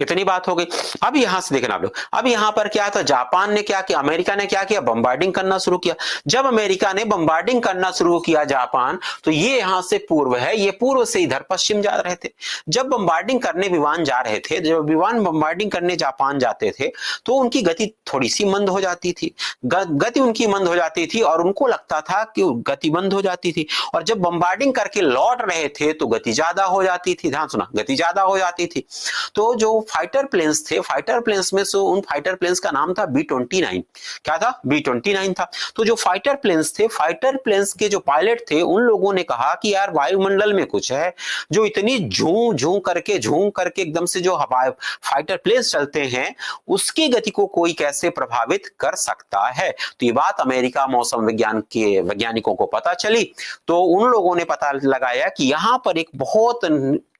इतनी बात हो गई। अब यहां से देखना आप लोग, अब यहां पर क्या था, जापान ने क्या किया, अमेरिका ने क्या किया, बम्बार्डिंग करना शुरू किया। जब अमेरिका ने बम्बार्डिंग करना शुरू किया जापान, तो ये यहां से पूर्व है, ये पूर्व से इधर पश्चिम जा रहे थे। जब बम्बार्डिंग करने विमान जा रहे थे, जब विमान बम्बार्डिंग करने जापान जाते थे, तो उनकी गति थोड़ी सी मंद हो जाती थी, गति उनकी मंद हो जाती थी, और उनको लगता था कि गति बंद हो जाती थी। और जब बम्बार्डिंग करके लौट रहे थे तो गति ज्यादा हो जाती थी। ध्यान सुना, गति ज्यादा हो जाती थी। तो जो फाइटर प्लेन्स थे, फाइटर प्लेन्स में से उन फाइटर प्लेन्स का नाम था B-29। क्या था? B-29 था। तो जो फाइटर प्लेन्स थे, फाइटर प्लेन्स के जो पायलट थे, उन लोगों ने कहा कि यार, वायुमंडल में कुछ है जो इतनी झूम करके एकदम से जो हवा फाइटर प्लेन्स चलते हैं, उसकी गति को कोई कैसे प्रभावित कर सकता है। तो ये बात अमेरिका मौसम विज्ञान के वैज्ञानिकों को पता चली। तो उन लोगों ने पता लगाया कि यहां पर एक बहुत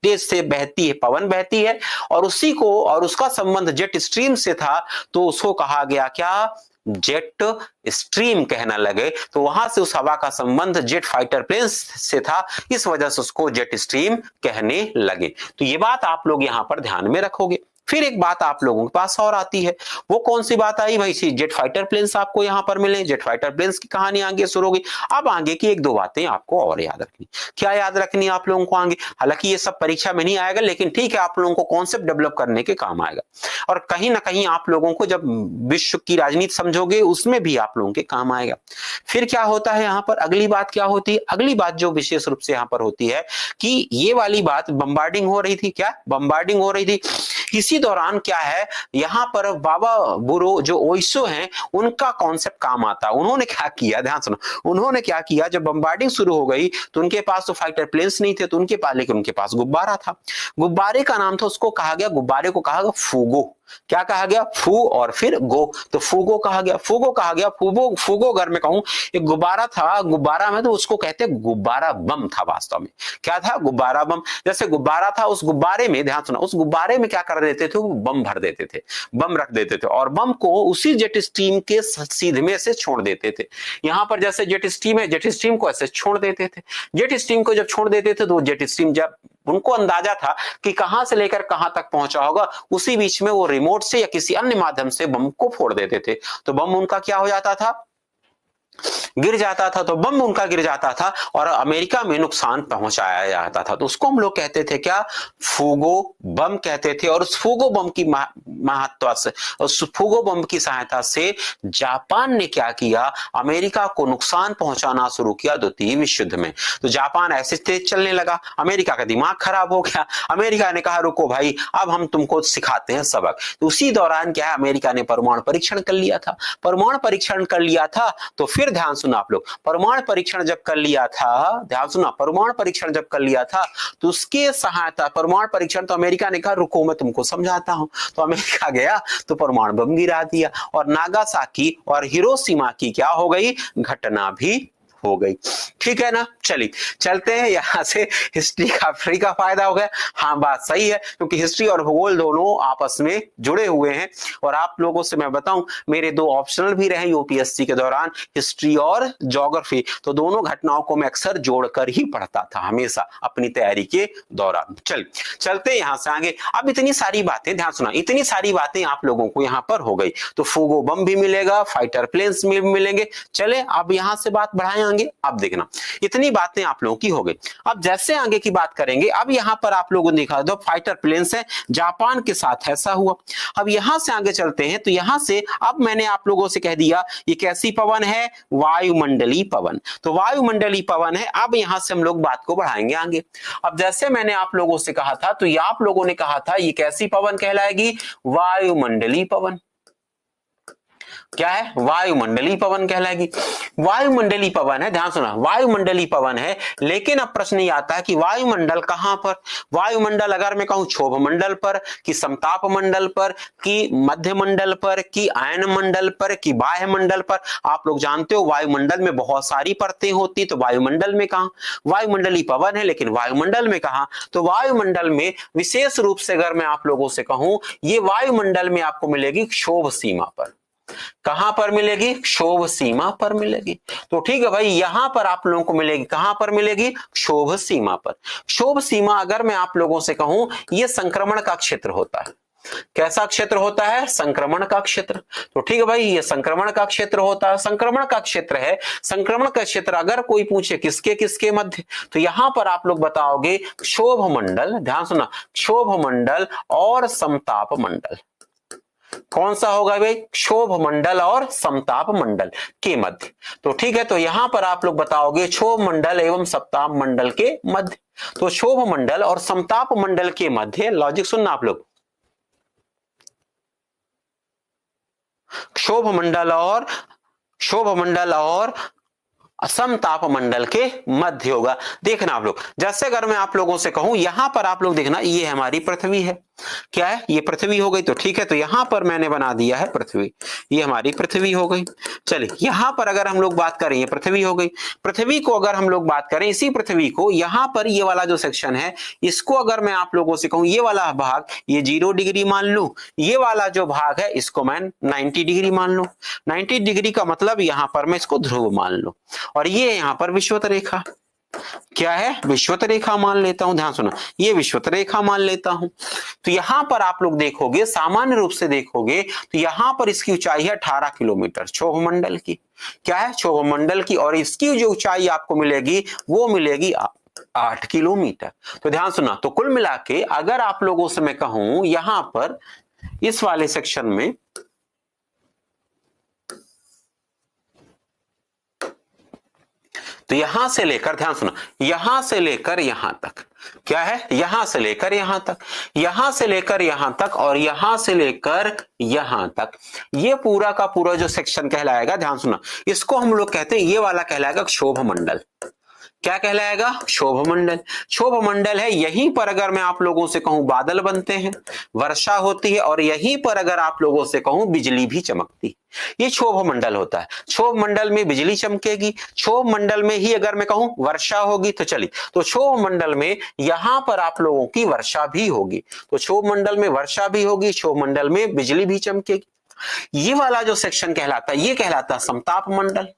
तेज से बहती है, पवन बहती है, और उसी को, और उसका संबंध जेट स्ट्रीम से था, तो उसको कहा गया क्या, जेट स्ट्रीम कहना लगे। तो वहां से उस हवा का संबंध जेट फाइटर प्लेन से था, इस वजह से उसको जेट स्ट्रीम कहने लगे। तो ये बात आप लोग यहां पर ध्यान में रखोगे। फिर एक बात आप लोगों के पास और आती है, वो कौन सी बात आई भाई? जेट फाइटर प्लेन्स आपको यहां पर मिले, जेट फाइटर प्लेन्स की कहानी आगे शुरू होगी। अब आगे की 1-2 बातें आपको और याद रखनी। क्या याद रखनी आप लोगों को आगे? हालांकि ये सब परीक्षा में नहीं आएगा, लेकिन ठीक है, आप लोगों को कॉन्सेप्ट डेवलप करने के काम आएगा, और कहीं ना कहीं आप लोगों को जब विश्व की राजनीति समझोगे, उसमें भी आप लोगों के काम आएगा। फिर क्या होता है यहाँ पर, अगली बात क्या होती है? अगली बात जो विशेष रूप से यहाँ पर होती है कि ये वाली बात, बम्बार्डिंग हो रही थी, क्या बम्बार्डिंग हो रही थी, इसी दौरान क्या है, यहाँ पर बाबा बुरो जो ओइसो हैं उनका कॉन्सेप्ट काम आता है। उन्होंने क्या किया, ध्यान सुनो, उन्होंने क्या किया, जब बम्बार्डिंग शुरू हो गई तो उनके पास तो फाइटर प्लेन्स नहीं थे, तो उनके पास, लेकिन उनके पास गुब्बारा था। गुब्बारे का नाम था, उसको कहा गया, गुब्बारे को कहा गया फूगो। क्या कहा गया, फू और फिर गो, तो फूगो कहा गया, फूगो कहा गया। फूगो, फूगो अगर मैं कहूं एक गुब्बारा था, गुब्बारा में तो उसको कहते गुब्बारा बम था वास्तव में। क्या था, गुब्बारा बम। जैसे गुब्बारा था, उस गुब्बारे में, ध्यान सुना, उस गुब्बारे में क्या कर देते थे, वो बम भर देते थे, बम रख देते थे और बम को उसी जेट स्ट्रीम के सीधे में से छोड़ देते थे। यहां पर जैसे जेट स्ट्रीम है, जेट स्ट्रीम को ऐसे छोड़ देते थे। जेट स्ट्रीम को जब छोड़ देते थे तो जेट स्ट्रीम, जब उनको अंदाजा था कि कहां से लेकर कहां तक पहुंचा होगा, उसी बीच में वो रिमोट से या किसी अन्य माध्यम से बम को फोड़ देते थे। तो बम उनका क्या हो जाता था, गिर जाता था। तो बम उनका गिर जाता था और अमेरिका में नुकसान पहुंचाया जाता था। तो उसको हम लोग कहते थे क्या, फूगो बम कहते थे। और उस फूगो बम की महत्व से, उस फूगो बम की सहायता से जापान ने क्या किया, अमेरिका को नुकसान पहुंचाना शुरू किया द्वितीय विश्व युद्ध में। तो जापान ऐसे तेज चलने लगा, अमेरिका का दिमाग खराब हो गया। अमेरिका ने कहा रुको भाई, अब हम तुमको सिखाते हैं सबक। तो उसी दौरान क्या है, अमेरिका ने परमाणु परीक्षण कर लिया था। परमाणु परीक्षण कर लिया था तो फिर ध्यान सुना आप लोग, परमाणु परीक्षण जब कर लिया था, ध्यान सुना, परमाणु परीक्षण जब कर लिया था तो उसके सहायता, परमाणु परीक्षण, तो अमेरिका ने कहा रुको मैं तुमको समझाता हूं। तो अमेरिका गया तो परमाणु बम गिरा दिया और नागासाकी और हिरोशिमा की क्या हो गई, घटना भी हो गई। ठीक है ना, चलिए चलते हैं यहां से। हिस्ट्री का फ्री का फायदा हो गया। हाँ बात सही है, क्योंकि हिस्ट्री और भूगोल दोनों आपस में जुड़े हुए हैं। और आप लोगों से मैं बताऊं, मेरे दो ऑप्शनल भी रहे यूपीएससी के दौरान, हिस्ट्री और ज्योग्राफी। तो दोनों घटनाओं को मैं अक्सर जोड़कर ही पढ़ता था हमेशा अपनी तैयारी के दौरान। चलते हैं यहां से आगे। अब इतनी सारी बातें, ध्यान सुना, इतनी सारी बातें आप लोगों को यहां पर हो गई। तो फूगो बम भी मिलेगा, फाइटर प्लेन्स में भी मिलेंगे। चले अब यहां से बात बढ़ाएं। अब देखना, इतनी बातें आप लोगों की हो गई। अब जैसे आगे की बात करेंगे, अब यहां पर आप लोगों ने देखा दो फाइटर प्लेन्स है, जापान के साथ ऐसा हुआ। अब यहां से आगे चलते हैं, तो यहां से अब मैंने आप लोगों से कह दिया ये कैसी पवन है, वायुमंडलीय पवन। तो वायुमंडलीय पवन है। अब यहां से हम लोग बात को बढ़ाएंगे आगे। अब जैसे मैंने आप लोगों से कहा था, तो ये आप लोगों ने कहा था ये कैसी पवन कहलाएगी, वायुमंडलीय पवन। क्या है, वायुमंडलीय पवन कहलाएगी। वायुमंडलीय पवन है, ध्यान सुना, वायुमंडलीय पवन है। लेकिन अब प्रश्न ये आता है कि वायुमंडल कहां पर, वायुमंडल अगर मैं कहूं क्षोभ मंडल पर, कि समताप मंडल पर, कि मध्य मंडल पर, कि आयन मंडल पर, कि बाह्य मंडल पर। आप लोग जानते हो वायुमंडल में बहुत सारी परतें होती, तो वायुमंडल में कहां, वायुमंडलीय पवन है लेकिन वायुमंडल में कहां, तो वायुमंडल में विशेष रूप से अगर मैं आप लोगों से कहूं, ये वायुमंडल में आपको मिलेगी क्षोभ सीमा पर। कहां पर मिलेगी, क्षोभ सीमा पर मिलेगी। तो ठीक है भाई, यहां पर आप लोगों को मिलेगी, कहां पर मिलेगी, क्षोभ सीमा पर। क्षोभ सीमा अगर मैं आप लोगों से कहूं, यह संक्रमण का क्षेत्र होता है। कैसा क्षेत्र होता है, संक्रमण का क्षेत्र। तो ठीक है भाई, ये संक्रमण का क्षेत्र होता है, संक्रमण का क्षेत्र है। संक्रमण का क्षेत्र अगर कोई पूछे किसके किसके मध्य, तो यहां पर आप लोग बताओगे क्षोभ मंडल, ध्यान सुना, क्षोभ मंडल और समताप मंडल। कौन सा होगा भाई, क्षोभ मंडल और समताप मंडल के मध्य। तो ठीक है, तो यहां पर आप लोग बताओगे क्षोभ मंडल एवं समताप मंडल के मध्य। तो क्षोभ मंडल और समताप मंडल के मध्य, लॉजिक सुनना आप लोग, क्षोभ मंडल और समताप मंडल के मध्य होगा। देखना आप लोग, जैसे अगर मैं आप लोगों से कहूं, यहां पर आप लोग देखना, ये हमारी पृथ्वी है। क्या है, ये पृथ्वी हो गई। तो ठीक है, तो यहां पर मैंने बना दिया है पृथ्वी, ये हमारी पृथ्वी हो गई। चलिए यहां पर अगर हम लोग बात करें, ये पृथ्वी हो गई। पृथ्वी को अगर हम लोग बात करें, इसी पृथ्वी को यहां पर ये वाला जो सेक्शन है, इसको अगर मैं आप लोगों से कहूं, ये वाला भाग ये 0 डिग्री मान लूं, ये वाला जो भाग है इसको मैं 90 डिग्री मान लूं। 90 डिग्री का मतलब यहां पर मैं इसको ध्रुव मान लूं, और ये यहां पर विषुवत रेखा, क्या है, विषुवत रेखा मान लेता हूं। ध्यान सुना, ये विषुवत रेखा मान लेता हूं। तो यहां पर आप लोग देखोगे, सामान्य रूप से देखोगे, तो यहां पर इसकी ऊंचाई है 18 किलोमीटर क्षोभ मंडल की। क्या है, क्षोभ मंडल की। और इसकी जो ऊंचाई आपको मिलेगी वो मिलेगी 8 किलोमीटर। तो ध्यान सुना, तो कुल मिला के अगर आप लोगों से मैं कहूं, यहां पर इस वाले सेक्शन में तो यहां से लेकर, ध्यान सुना, यहां से लेकर यहां तक, क्या है, यहां से लेकर यहां तक, यहां से लेकर यहां तक और यहां से लेकर यहां तक, ये पूरा का पूरा जो सेक्शन कहलाएगा, ध्यान सुना, इसको हम लोग कहते हैं, ये वाला कहलाएगा क्षोभ मंडल। क्या कहलाएगा? क्षोभ मंडल। क्षोभ मंडल है, यहीं पर अगर मैं आप लोगों से कहूं बादल बनते हैं, वर्षा होती है, और यहीं पर अगर आप लोगों से कहूं बिजली भी चमकती, ये क्षोभ मंडल होता है। क्षोभ मंडल में बिजली चमकेगी, क्षोभ मंडल में ही अगर मैं कहूं वर्षा होगी, तो चलिए, तो क्षोभ मंडल में यहां पर आप लोगों की वर्षा भी होगी, तो क्षोभ मंडल में वर्षा भी होगी, क्षोभ मंडल में बिजली भी चमकेगी। ये वाला जो सेक्शन कहलाता है, ये कहलाता है समताप मंडल।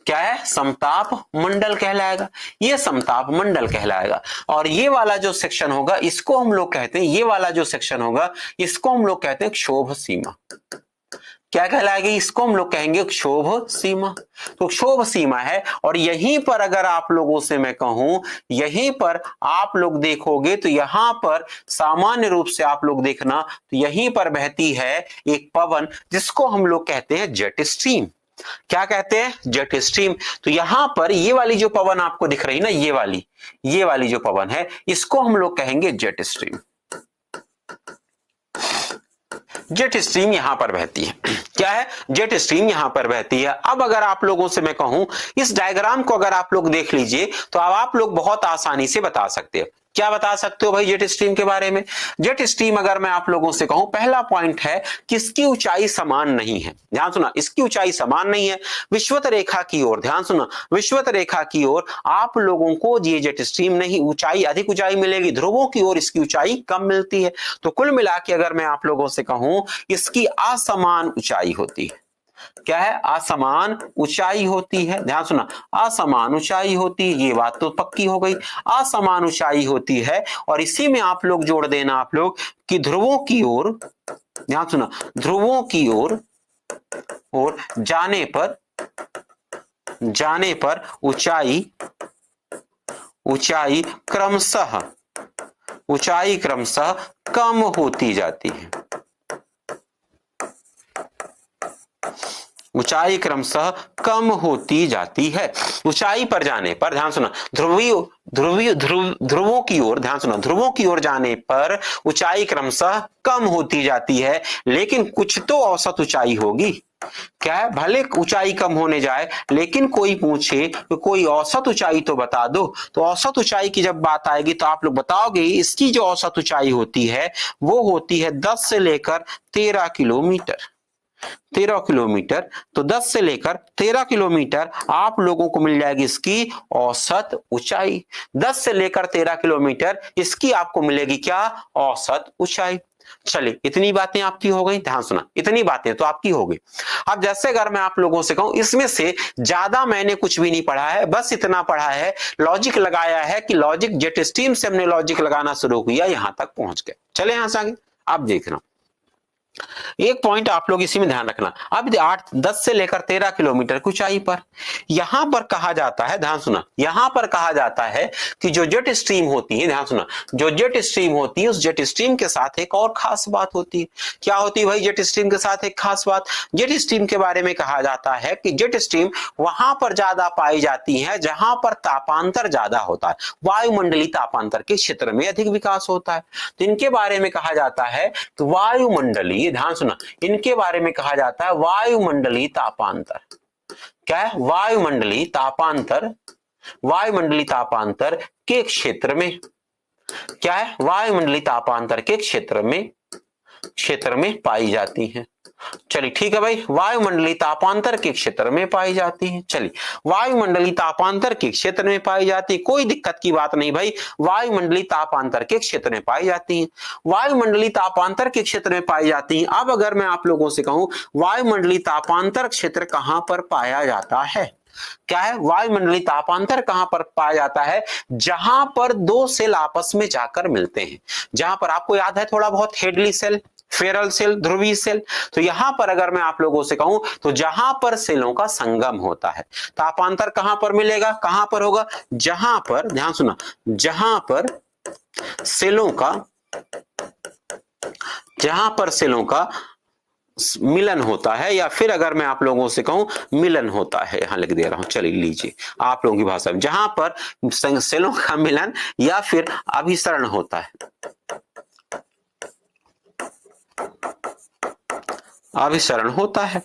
क्या है? समताप मंडल कहलाएगा, ये समताप मंडल कहलाएगा। और ये वाला जो सेक्शन होगा, इसको हम लोग कहते हैं, ये वाला जो सेक्शन होगा, इसको हम लोग कहते हैं क्षोभ सीमा। क्या कहलाएगी? इसको हम लोग कहेंगे क्षोभ सीमा। तो क्षोभ सीमा है, और यहीं पर अगर आप लोगों से मैं कहूं, यहीं पर आप लोग देखोगे तो यहां पर सामान्य रूप से आप लोग देखना, तो यहीं पर बहती है एक पवन, जिसको हम लोग कहते हैं जेट स्ट्रीम। क्या कहते हैं? Jet stream. तो यहां पर ये वाली जो पवन आपको दिख रही ना, ये वाली जो पवन है, इसको हम लोग कहेंगे जेट स्ट्रीम। जेट स्ट्रीम यहां पर बहती है। क्या है? जेट स्ट्रीम यहां पर बहती है। अब अगर आप लोगों से मैं कहूं, इस डायग्राम को अगर आप लोग देख लीजिए, तो अब आप लोग बहुत आसानी से बता सकते हो। क्या बता सकते हो भाई जेट स्ट्रीम के बारे में? जेट स्ट्रीम अगर मैं आप लोगों से कहूं, पहला पॉइंट है कि इसकी ऊंचाई समान नहीं है। ध्यान सुना, इसकी ऊंचाई समान नहीं है। विषुवत रेखा की ओर, ध्यान सुना, विषुवत रेखा की ओर आप लोगों को ये जेट स्ट्रीम नहीं, ऊंचाई अधिक ऊंचाई मिलेगी, ध्रुवों की ओर इसकी ऊंचाई कम मिलती है। तो कुल मिला के अगर मैं आप लोगों से कहूं, इसकी असमान ऊंचाई होती है। क्या है? असमान ऊंचाई होती है। ध्यान सुना, असमान ऊंचाई होती है, ये बात तो पक्की हो गई। असमान ऊंचाई होती है, और इसी में आप लोग जोड़ देना, आप लोग कि ध्रुवों की ओर, ध्यान सुना, ध्रुवों की ओर और जाने पर ऊंचाई क्रमशः कम होती जाती है। ऊंचाई क्रमशः कम होती जाती है। ऊंचाई पर जाने पर, ध्यान सुना, ध्रुवों की ओर, ध्यान सुना, ध्रुवों की ओर जाने पर ऊंचाई क्रमशः कम होती जाती है, लेकिन कुछ तो औसत ऊंचाई होगी। क्या है? भले ऊंचाई कम होने जाए, लेकिन कोई पूछे तो कोई औसत ऊंचाई तो बता दो। तो औसत ऊंचाई की जब बात आएगी, तो आप लोग बताओगे इसकी जो औसत ऊंचाई होती है, वो होती है 10 से लेकर 13 किलोमीटर। 13 किलोमीटर। तो 10 से लेकर 13 किलोमीटर आप लोगों को मिल जाएगी इसकी औसत ऊंचाई। 10 से लेकर 13 किलोमीटर इसकी आपको मिलेगी क्या? औसत ऊंचाई। चलिए, इतनी बातें आपकी हो गई। ध्यान सुना, इतनी बातें तो आपकी हो गई। अब जैसे अगर मैं आप लोगों से कहूं, इसमें से ज्यादा मैंने कुछ भी नहीं पढ़ा है, बस इतना पढ़ा है, लॉजिक लगाया है कि लॉजिक, जेट स्ट्रीम से हमने लॉजिक लगाना शुरू किया, यहां तक पहुंच गए। चले यहां से आगे, अब देखना एक पॉइंट आप लोग इसी में ध्यान रखना। अब 10 से लेकर 13 किलोमीटर की ऊंचाई पर यहां पर कहा जाता है, ध्यान सुना, यहां पर कहा जाता है कि जो जेट स्ट्रीम होती है, ध्यान सुना, जो जेट स्ट्रीम होती है, उस जेट स्ट्रीम के साथ एक और खास बात होती है। क्या होती है भाई जेट स्ट्रीम के साथ एक खास बात? जेट स्ट्रीम के बारे में कहा जाता है कि जेट स्ट्रीम वहां पर ज्यादा पाई जाती है जहां पर तापांतर ज्यादा होता है, वायुमंडलीय तापांतर के क्षेत्र में अधिक विकास होता है। तो इनके बारे में कहा जाता है कि वायुमंडलीय, ध्यान सुना, इनके बारे में कहा जाता है वायुमंडलीय तापांतर। क्या है? वायुमंडलीय तापांतर के क्षेत्र में, क्या है? वायुमंडलीय तापांतर के क्षेत्र में पाई जाती है। चलिए ठीक है भाई, वायुमंडलीय तापांतर के क्षेत्र में पाई जाती है। चलिए, वायुमंडलीय तापांतर के क्षेत्र में पाई जाती है, कोई दिक्कत की बात नहीं भाई, वायुमंडलीय तापांतर के क्षेत्र में पाई जाती है। वायुमंडलीय तापांतर के क्षेत्र में पाई जाती है। अब अगर मैं आप लोगों से कहूं, वायुमंडलीय तापांतर क्षेत्र कहां पर पाया जाता है? क्या है? वायुमंडलीय तापांतर कहां पर पाया जाता है? जहां पर दो सेल आपस में जाकर मिलते हैं, जहां पर आपको याद है थोड़ा बहुत, हेडली सेल, फेरल सेल, ध्रुवीय सेल। तो यहां पर अगर मैं आप लोगों से कहूं, तो जहां पर सेलों का संगम होता है, तापांतर कहां पर मिलेगा, कहां पर होगा? जहां पर, ध्यान सुना, जहां पर सेलों का मिलन होता है, या फिर अगर मैं आप लोगों से कहूं मिलन होता है, यहां लिख दे रहा हूं, चलिए लीजिए आप लोगों की भाषा में, जहां पर सेलों का मिलन या फिर अभिसरण होता है, अभिसरण होता है,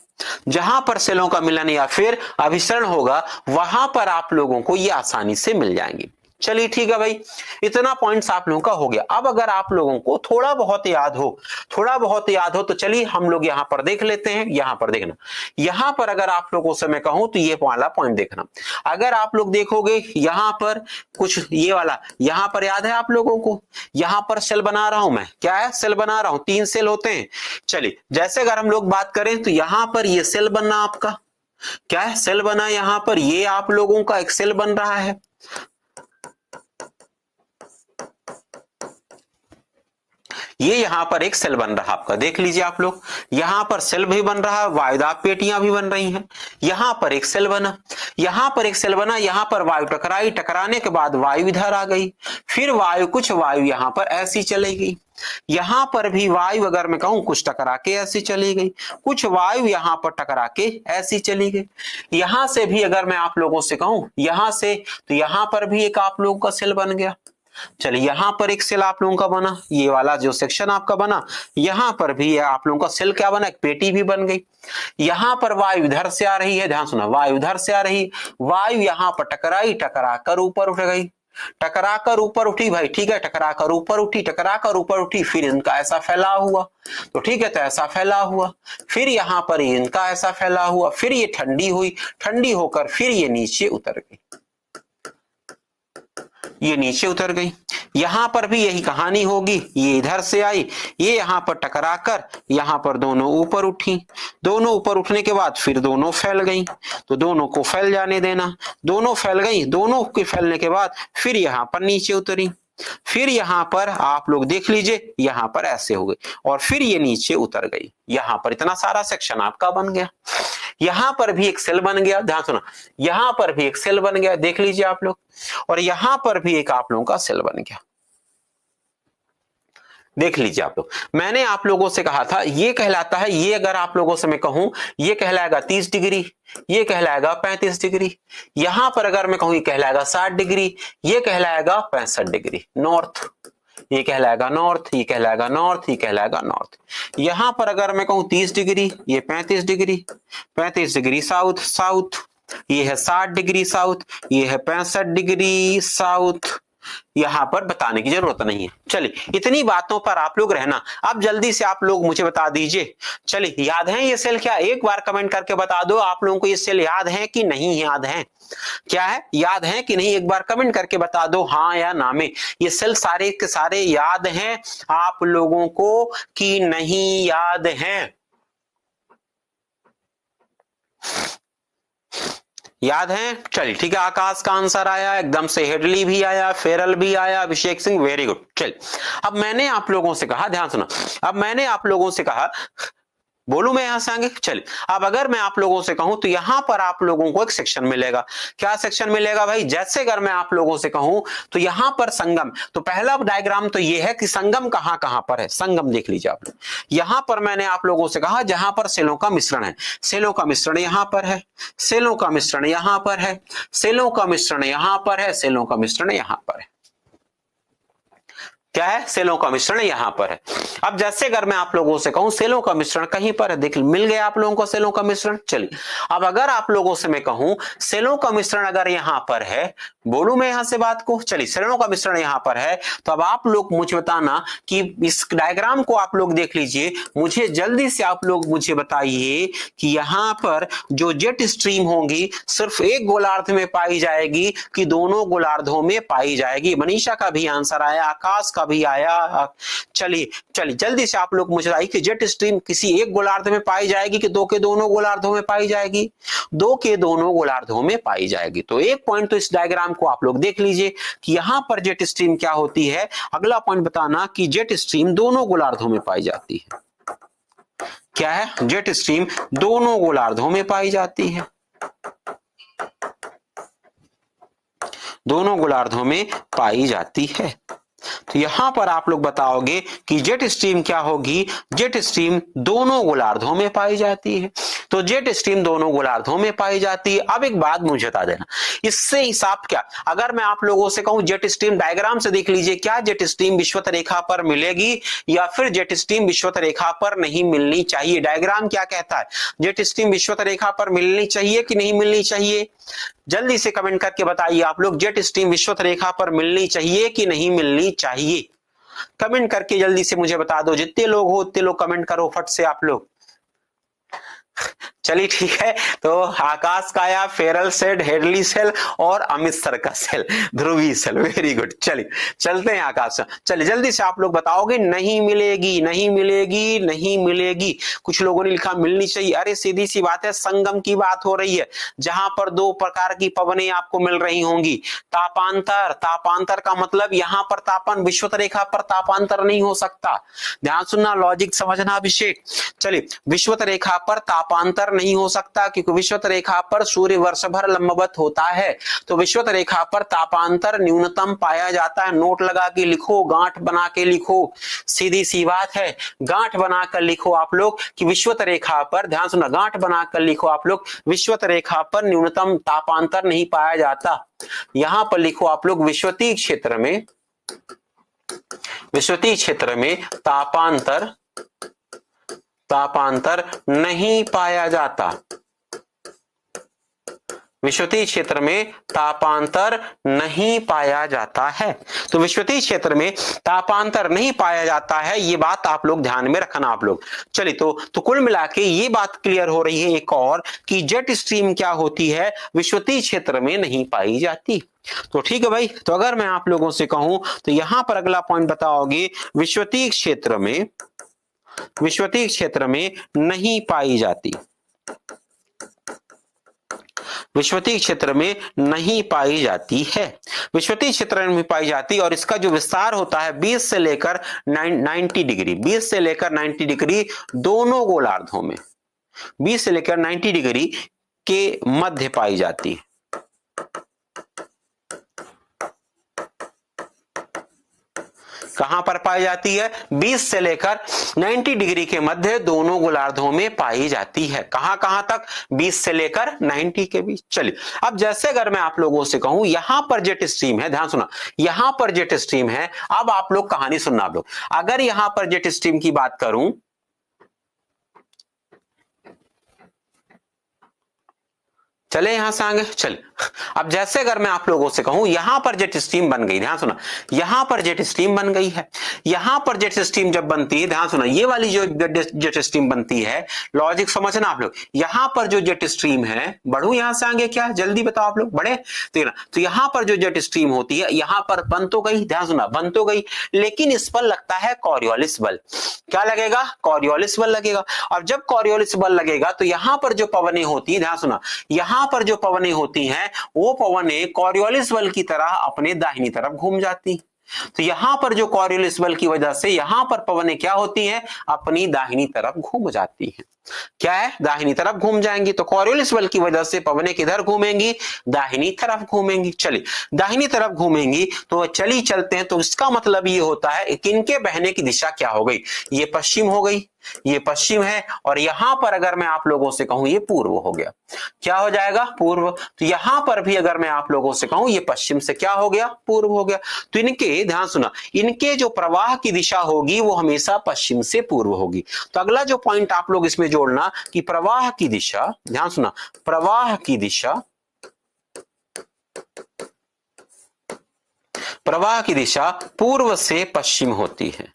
जहां पर सेलों का मिलन या फिर अभिसरण होगा वहां पर आप लोगों को ये आसानी से मिल जाएंगी। चलिए ठीक है भाई, इतना पॉइंट्स आप लोगों का हो गया। अब अगर आप लोगों को थोड़ा बहुत याद हो तो चलिए हम लोग यहां पर देख लेते हैं। यहां पर देखना, यहां पर अगर आप लोगों से मैं कहूं तो ये वाला पॉइंट देखना, अगर आप लोग देखोगे यहां पर कुछ ये वाला, यहां पर याद है आप लोगों को, यहां पर सेल बना रहा हूं मैं, क्या है सेल बना रहा हूं, 3 सेल होते हैं। चलिए जैसे अगर हम लोग बात करें तो यहां पर ये सेल बनना आपका क्या है, सेल बना, यहां पर ये आप लोगों का एक सेल बन रहा है, ये यहां पर एक सेल बन रहा आपका, देख लीजिए आप लोग, यहां पर सेल भी बन रहा है, वायुदाब पेटियां भी बन रही हैं, यहां पर एक सेल बना, यहां पर एक सेल बना, यहां पर वायु टकराई, टकराने के बाद वायु इधर आ गई, फिर वायु कुछ वायु यहां पर ऐसी चली गई, यहां पर भी वायु अगर मैं कहूं कुछ टकरा के ऐसी चली गई, कुछ वायु यहां पर टकरा के ऐसी चली गई, यहां से भी अगर मैं आप लोगों से कहूं यहां से, तो यहां पर भी एक आप लोगों का सेल बन गया। चलिए यहां पर एक सेल आप लोगों का बना, ये वाला जो सेक्शन आपका बना, यहां पर भी आप लोगों का सेल क्या बना, एक पेटी भी बन गई। यहां पर वायु इधर से आ रही है, ध्यान सुना, वायु इधर से आ रही, वायु यहां पर टकराई, टकरा कर ऊपर उठ गई, टकरा कर ऊपर उठी भाई, ठीक है, टकरा कर ऊपर उठी, टकरा कर ऊपर उठी, फिर इनका ऐसा फैला हुआ, तो ठीक है, तो ऐसा फैला हुआ, फिर यहां पर इनका ऐसा फैला हुआ, फिर ये ठंडी हुई, ठंडी होकर फिर ये नीचे उतर गई, ये नीचे उतर गई। यहां पर भी यही कहानी होगी, ये इधर से आई, ये यहां पर टकराकर यहां पर दोनों ऊपर उठी, दोनों ऊपर उठने के बाद फिर दोनों फैल गई, तो दोनों को फैल जाने देना, दोनों फैल गई, दोनों के फैलने के बाद फिर यहां पर नीचे उतरी, फिर यहां पर आप लोग देख लीजिए, यहां पर ऐसे हो गए और फिर ये नीचे उतर गई, यहां पर इतना सारा सेक्शन आपका बन गया। यहां पर भी एक सेल बन गया, ध्यान सुना, यहां पर भी एक सेल बन गया, देख लीजिए आप लोग, और यहां पर भी एक आप लोगों का सेल बन गया, देख लीजिए आप लोग। मैंने आप लोगों से कहा था ये कहलाता है, ये अगर आप लोगों से मैं कहूं ये कहलाएगा 30 डिग्री, ये कहलाएगा 35 डिग्री, यहां पर अगर मैं कहूं ये कहलाएगा 60 डिग्री, ये कहलाएगा 65 डिग्री नॉर्थ, ये कहलाएगा नॉर्थ, ये कहलाएगा नॉर्थ, ये कहलाएगा नॉर्थ। यहां पर अगर मैं कहूं 30 डिग्री, ये 35 डिग्री, 35 डिग्री साउथ, साउथ, ये है 60 डिग्री साउथ, ये है 65 डिग्री साउथ, यहां पर बताने की जरूरत नहीं है। चलिए इतनी बातों पर आप लोग रहना। अब जल्दी से आप लोग मुझे बता दीजिए, चलिए याद है ये सेल क्या, एक बार कमेंट करके बता दो आप लोगों को ये सेल याद है कि नहीं याद है, क्या है याद है कि नहीं, एक बार कमेंट करके बता दो हाँ या ना में, ये सेल सारे के सारे याद हैं आप लोगों को कि नहीं याद हैं, याद है। चलिए ठीक है, आकाश का आंसर आया एकदम से, हेडली भी आया, फेरल भी आया, अभिषेक सिंह, वेरी गुड। चलिए अब मैंने आप लोगों से कहा, ध्यान सुना, अब मैंने आप लोगों से कहा, बोलूं मैं यहां से आगे, चलिए अब अगर मैं आप लोगों से कहूं तो यहां पर आप लोगों को एक सेक्शन मिलेगा, क्या सेक्शन मिलेगा भाई, जैसे अगर मैं आप लोगों से कहूं तो यहां पर संगम, तो पहला डायग्राम तो ये है कि संगम कहां कहां पर है, संगम देख लीजिए आप लोग, यहां पर मैंने आप लोगों से कहा जहां पर सेलों का मिश्रण है, सेलों का मिश्रण यहां पर है, सेलों का मिश्रण यहां पर है, सेलों का मिश्रण यहां पर है, सेलों का मिश्रण यहां पर है, क्या है, सेलों का मिश्रण यहां पर है। अब जैसे अगर मैं आप लोगों से कहूं सेलों का मिश्रण कहीं पर है, देख मिल गया आप लोगों को सेलों का मिश्रण। चलिए अब अगर आप लोगों से मैं कहूं सेलों का मिश्रण अगर यहां पर है, बोलूं मैं यहां से बात को, चलिए सेलों का मिश्रण यहां पर है, तो अब आप लोग मुझे बताना कि इस डायग्राम को आप लोग देख लीजिए, मुझे जल्दी से आप लोग मुझे बताइए कि यहां पर जो जेट स्ट्रीम होंगी सिर्फ एक गोलार्ध में पाई जाएगी कि दोनों गोलार्धों में पाई जाएगी, मनीषा का भी आंसर आया, आकाश का भी आया। चलिए चलिए जल्दी से आप लोग मुझे बताइए कि जेट स्ट्रीम किसी एक गोलार्ध में पाई जाएगी कि दो के दोनों गोलार्धों में पाई जाएगी, दो के दोनों गोलार्धों में पाई जाएगी। तो एक पॉइंट तो इस डायग्राम को आप लोग देख लीजिए कि यहां पर जेट स्ट्रीम क्या होती है, अगला पॉइंट बताना कि जेट स्ट्रीम दोनों गोलार्धों में पाई जाती है, क्या है, जेट स्ट्रीम दोनों गोलार्धों में पाई जाती है, दोनों गोलार्धों में पाई जाती है। तो यहां पर आप लोग बताओगे कि जेट स्ट्रीम क्या होगी, जेट स्ट्रीम दोनों गोलार्धों में पाई जाती है। तो जेट स्ट्रीम दोनों गोलार्धों में पाई जाती है। अब एक बात मुझे बता देना, इससे हिसाब क्या, अगर मैं आप लोगों से कहूं जेट स्ट्रीम डायग्राम से देख लीजिए, क्या जेट स्ट्रीम विषुवत रेखा पर मिलेगी या फिर जेट स्ट्रीम विषुवत रेखा पर नहीं मिलनी चाहिए? डायग्राम क्या कहता है, जेट स्ट्रीम विषुवत रेखा पर मिलनी चाहिए कि नहीं मिलनी चाहिए? जल्दी से कमेंट करके बताइए आप लोग, जेट स्ट्रीम विषुवत रेखा पर मिलनी चाहिए कि नहीं मिलनी चाहिए? कमेंट करके जल्दी से मुझे बता दो, जितने लोग हो उतने लोग कमेंट करो फट से आप लोग। चलिए ठीक है, तो आकाश काया, फेरल सेल, हेडली सेल और अमित सर का सेल, ध्रुवी सेल, वेरी गुड। चलिए चलते हैं आकाश, चलिए जल्दी से आप लोग बताओगे। नहीं मिलेगी, नहीं मिलेगी, नहीं मिलेगी। कुछ लोगों ने लिखा मिलनी चाहिए। अरे सीधी सी बात है, संगम की बात हो रही है, जहां पर दो प्रकार की पवनें आपको मिल रही होंगी। तापांतर, तापांतर का मतलब यहां पर तापन, विषुवत रेखा पर तापांतर नहीं हो सकता। ध्यान सुनना, लॉजिक समझना अभिषेक। चलिए, विषुवत रेखा पर तापांतर नहीं हो सकता क्योंकि विषुवत रेखा पर सूर्य वर्ष भर लंबवत होता है, तो विषुवत रेखा पर तापांतर न्यूनतम पाया जाता है। नोट लगा के लिखो, गांठ बना के लिखो, सीधी सी बात है, गांठ बनाकर लिखो आप लोग कि विषुवत रेखा पर, ध्यान सुना, गांठ बनाकर लिखो आप लोग, विषुवत रेखा पर न्यूनतम तापांतर नहीं पाया जाता। यहां पर लिखो आप लोग, विषुवतीय क्षेत्र में, विषुवतीय क्षेत्र में तापांतर, तापांतर नहीं पाया जाता। विषुवतीय क्षेत्र में तापांतर नहीं पाया जाता है। तो विषुवतीय क्षेत्र में तापांतर नहीं पाया जाता है, ये बात आप लोग ध्यान में रखना आप लोग। चलिए, तो कुल मिला के ये बात क्लियर हो रही है एक और, कि जेट स्ट्रीम क्या होती है, विषुवतीय क्षेत्र में नहीं पाई जाती। तो ठीक है भाई, तो अगर मैं आप लोगों से कहूं तो यहां पर अगला पॉइंट बताओगे, विषुवतीय क्षेत्र में, विषुवतीय क्षेत्र में नहीं पाई जाती, विषुवतीय क्षेत्र में नहीं पाई जाती है, विषुवतीय क्षेत्र में पाई जाती, और इसका जो विस्तार होता है 20 से लेकर 90 डिग्री, 20 से लेकर 90 डिग्री दोनों गोलार्धों में, 20 से लेकर 90 डिग्री के मध्य पाई जाती है। कहां पर पाई जाती है? 20 से लेकर 90 डिग्री के मध्य दोनों गोलार्धों में पाई जाती है। कहां कहां तक? 20 से लेकर 90 के बीच। चलिए, अब जैसे अगर मैं आप लोगों से कहूं यहां पर जेट स्ट्रीम है, ध्यान सुना, यहां पर जेट स्ट्रीम है। अब आप लोग कहानी सुनना आप लोग, अगर यहां पर जेट स्ट्रीम की बात करूं, चले यहां से आगे, चल। अब जैसे अगर मैं आप लोगों से कहूं यहां पर जेट स्ट्रीम बन गई, ध्यान सुना, यहां पर जेट स्ट्रीम बन गई है। यहां पर जेट स्ट्रीम जब बनती है, ध्यान सुना, ये वाली जो जेट स्ट्रीम बनती है, लॉजिक समझना आप लोग, यहां पर जो जेट स्ट्रीम है, बढ़ू यहां से आगे, क्या जल्दी बताओ आप लोग, बढ़े? तो यहां पर जो जेट स्ट्रीम होती है, यहां पर बन तो गई, ध्यान सुना, बन तो गई, लेकिन इस पर लगता है कॉरियोलिस बल। क्या लगेगा? कॉरियोलिस बल लगेगा। और जब कॉरियोलिस बल लगेगा तो यहां पर जो पवनें होती है, ध्यान सुना, यहां पर जो पवनें होती हैं वो पवनें कॉरियोलिस बल की तरह अपने दाहिनी तरफ घूम जाती। तो यहां पर जो कॉरियोलिस बल की वजह से यहां पर पवनें क्या होती हैं? अपनी दाहिनी तरफ घूम जाती हैं। क्या है? दाहिनी तरफ घूम जाएंगी। तो कॉरियोलिस बल की वजह से पवनें किधर घूमेंगी? दाहिनी तरफ घूमेंगी। चलिए, दाहिनी तरफ घूमेंगी तो चलिए चलते हैं। तो इसका मतलब ये होता है कि इनके बहने की दिशा क्या हो गई? ये पश्चिम हो गई, ये पश्चिम है, और यहां पर अगर मैं आप लोगों से कहूं ये पूर्व हो गया। क्या हो जाएगा? पूर्व। तो यहां पर भी अगर मैं आप लोगों से कहूं ये पश्चिम से क्या हो गया? पूर्व हो गया। तो इनके, ध्यान सुना, इनके जो प्रवाह की दिशा होगी वो हमेशा पश्चिम से पूर्व होगी। तो अगला जो पॉइंट आप लोग इसमें जोड़ना कि प्रवाह की दिशा, ध्यान सुना, प्रवाह की दिशा, प्रवाह की दिशा पूर्व से पश्चिम होती है।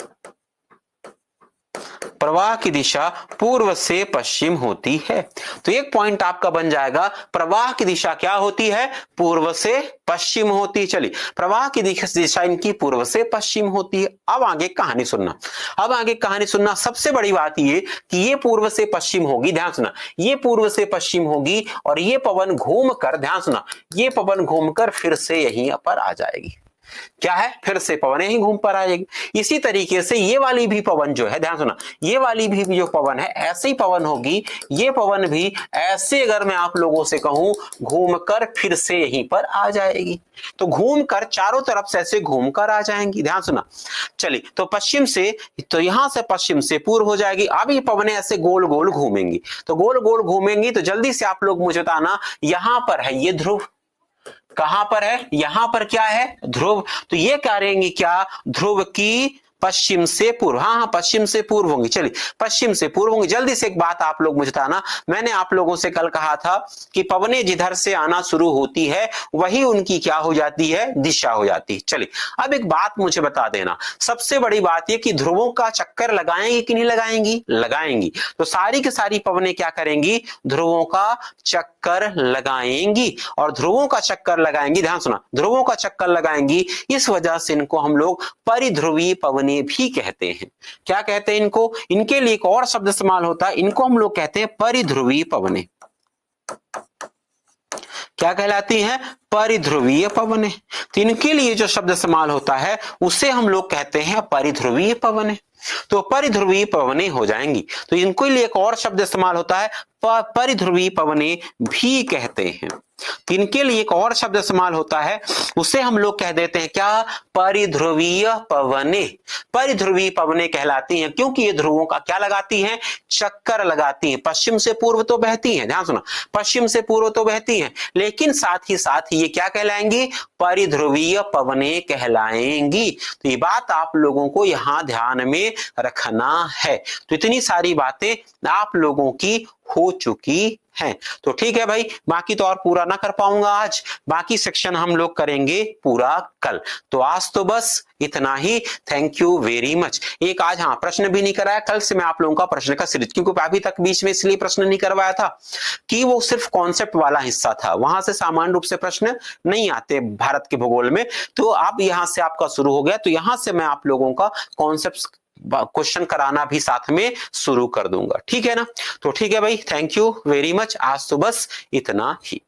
प्रवाह की दिशा पूर्व से पश्चिम होती है। तो एक पॉइंट आपका बन जाएगा, प्रवाह की दिशा क्या होती है? पूर्व से पश्चिम होती है। चलिए, प्रवाह की दिशा इनकी पूर्व से पश्चिम होती है। अब आगे कहानी सुनना, अब आगे कहानी सुनना। सबसे बड़ी बात ये कि ये पूर्व से पश्चिम होगी, ध्यान सुना, ये पूर्व से पश्चिम होगी, और ये पवन घूमकर, ध्यान सुना, ये पवन घूमकर फिर से यहीं पर आ जाएगी। क्या है, फिर से पवनें ही घूम पर आएगी। इसी तरीके से ये वाली भी पवन जो है, ध्यान सुना, ये वाली भी जो पवन है ऐसे ही पवन होगी, ये पवन भी ऐसे अगर मैं आप लोगों से कहूं घूमकर फिर से यहीं पर आ जाएगी। तो घूमकर चारों तरफ से ऐसे घूमकर आ जाएंगी, ध्यान सुना। चलिए, तो पश्चिम से, तो यहां से पश्चिम से पूर्व हो जाएगी। अब ये पवनें ऐसे गोल गोल घूमेंगी, तो गोल गोल घूमेंगी तो जल्दी से आप लोग मुझे बताना, यहां पर है ये ध्रुव, कहां पर है, यहां पर क्या है, ध्रुव। तो ये करेंगे क्या, ध्रुव की पश्चिम से पूर्व, हाँ पश्चिम से पूर्व होंगी। चलिए, पश्चिम से पूर्व होंगी। जल्दी से एक बात आप लोग मुझे बताना, मैंने आप लोगों से कल कहा था कि पवनें जिधर से आना शुरू होती है वही उनकी क्या हो जाती है, दिशा हो जाती है। चलिए, अब एक बात मुझे बता देना, सबसे बड़ी बात यह कि ध्रुवों का चक्कर लगाएंगी कि नहीं लगाएंगी, लगाएंगी। तो सारी की सारी पवनें क्या करेंगी, ध्रुवों का चक्कर लगाएंगी, और ध्रुवों का चक्कर लगाएंगी, ध्यान सुना, ध्रुवों का चक्कर लगाएंगी, इस वजह से इनको हम लोग परिध्रुवीय पवनें भी कहते हैं। क्या कहते हैं इनको, इनके लिए एक और शब्द इस्तेमाल होता है, इनको हम लोग कहते हैं परिध्रुवीय पवनें। क्या कहलाती हैं, परिध्रुवीय पवनें। तो इनके लिए जो शब्द इस्तेमाल होता है उसे हम लोग कहते हैं परिध्रुवीय पवनें। तो परिध्रुवीय पवनें हो जाएंगी। तो इनको लिए एक और शब्द इस्तेमाल होता है, परिध्रुवीय पवनें भी कहते हैं। इनके लिए एक और शब्द इस्तेमाल होता है, उसे हम लोग कह देते हैं क्या, परिध्रुवीय पवनें। परिध्रुवीय पवनें कहलाती हैं क्योंकि ये ध्रुवों का क्या लगाती हैं, चक्कर लगाती हैं। पश्चिम से पूर्व तो बहती हैं, ध्यान सुना, पश्चिम से पूर्व तो बहती हैं, लेकिन साथ ही ये क्या कहलाएंगी, परिध्रुवीय पवनें कहलाएंगी। तो ये बात आप लोगों को यहां ध्यान में रखना है। तो इतनी सारी बातें आप लोगों की हो चुकी हैं। तो ठीक है भाई, बाकी तो और पूरा ना कर पाऊंगा आज, बाकी सेक्शन हम लोग करेंगे पूरा कल। तो आज तो बस इतना ही, थैंक यू वेरी मच। एक आज हाँ प्रश्न भी नहीं कराया, कल से मैं आप लोगों का प्रश्न का सीरीज, क्योंकि अभी तक बीच में इसलिए प्रश्न नहीं करवाया था कि वो सिर्फ कॉन्सेप्ट वाला हिस्सा था, वहां से सामान्य रूप से प्रश्न नहीं आते भारत के भूगोल में। तो अब यहां से आपका शुरू हो गया, तो यहां से मैं आप लोगों का कॉन्सेप्ट क्वेश्चन कराना भी साथ में शुरू कर दूंगा, ठीक है ना। तो ठीक है भाई, थैंक यू वेरी मच, आज तो बस इतना ही।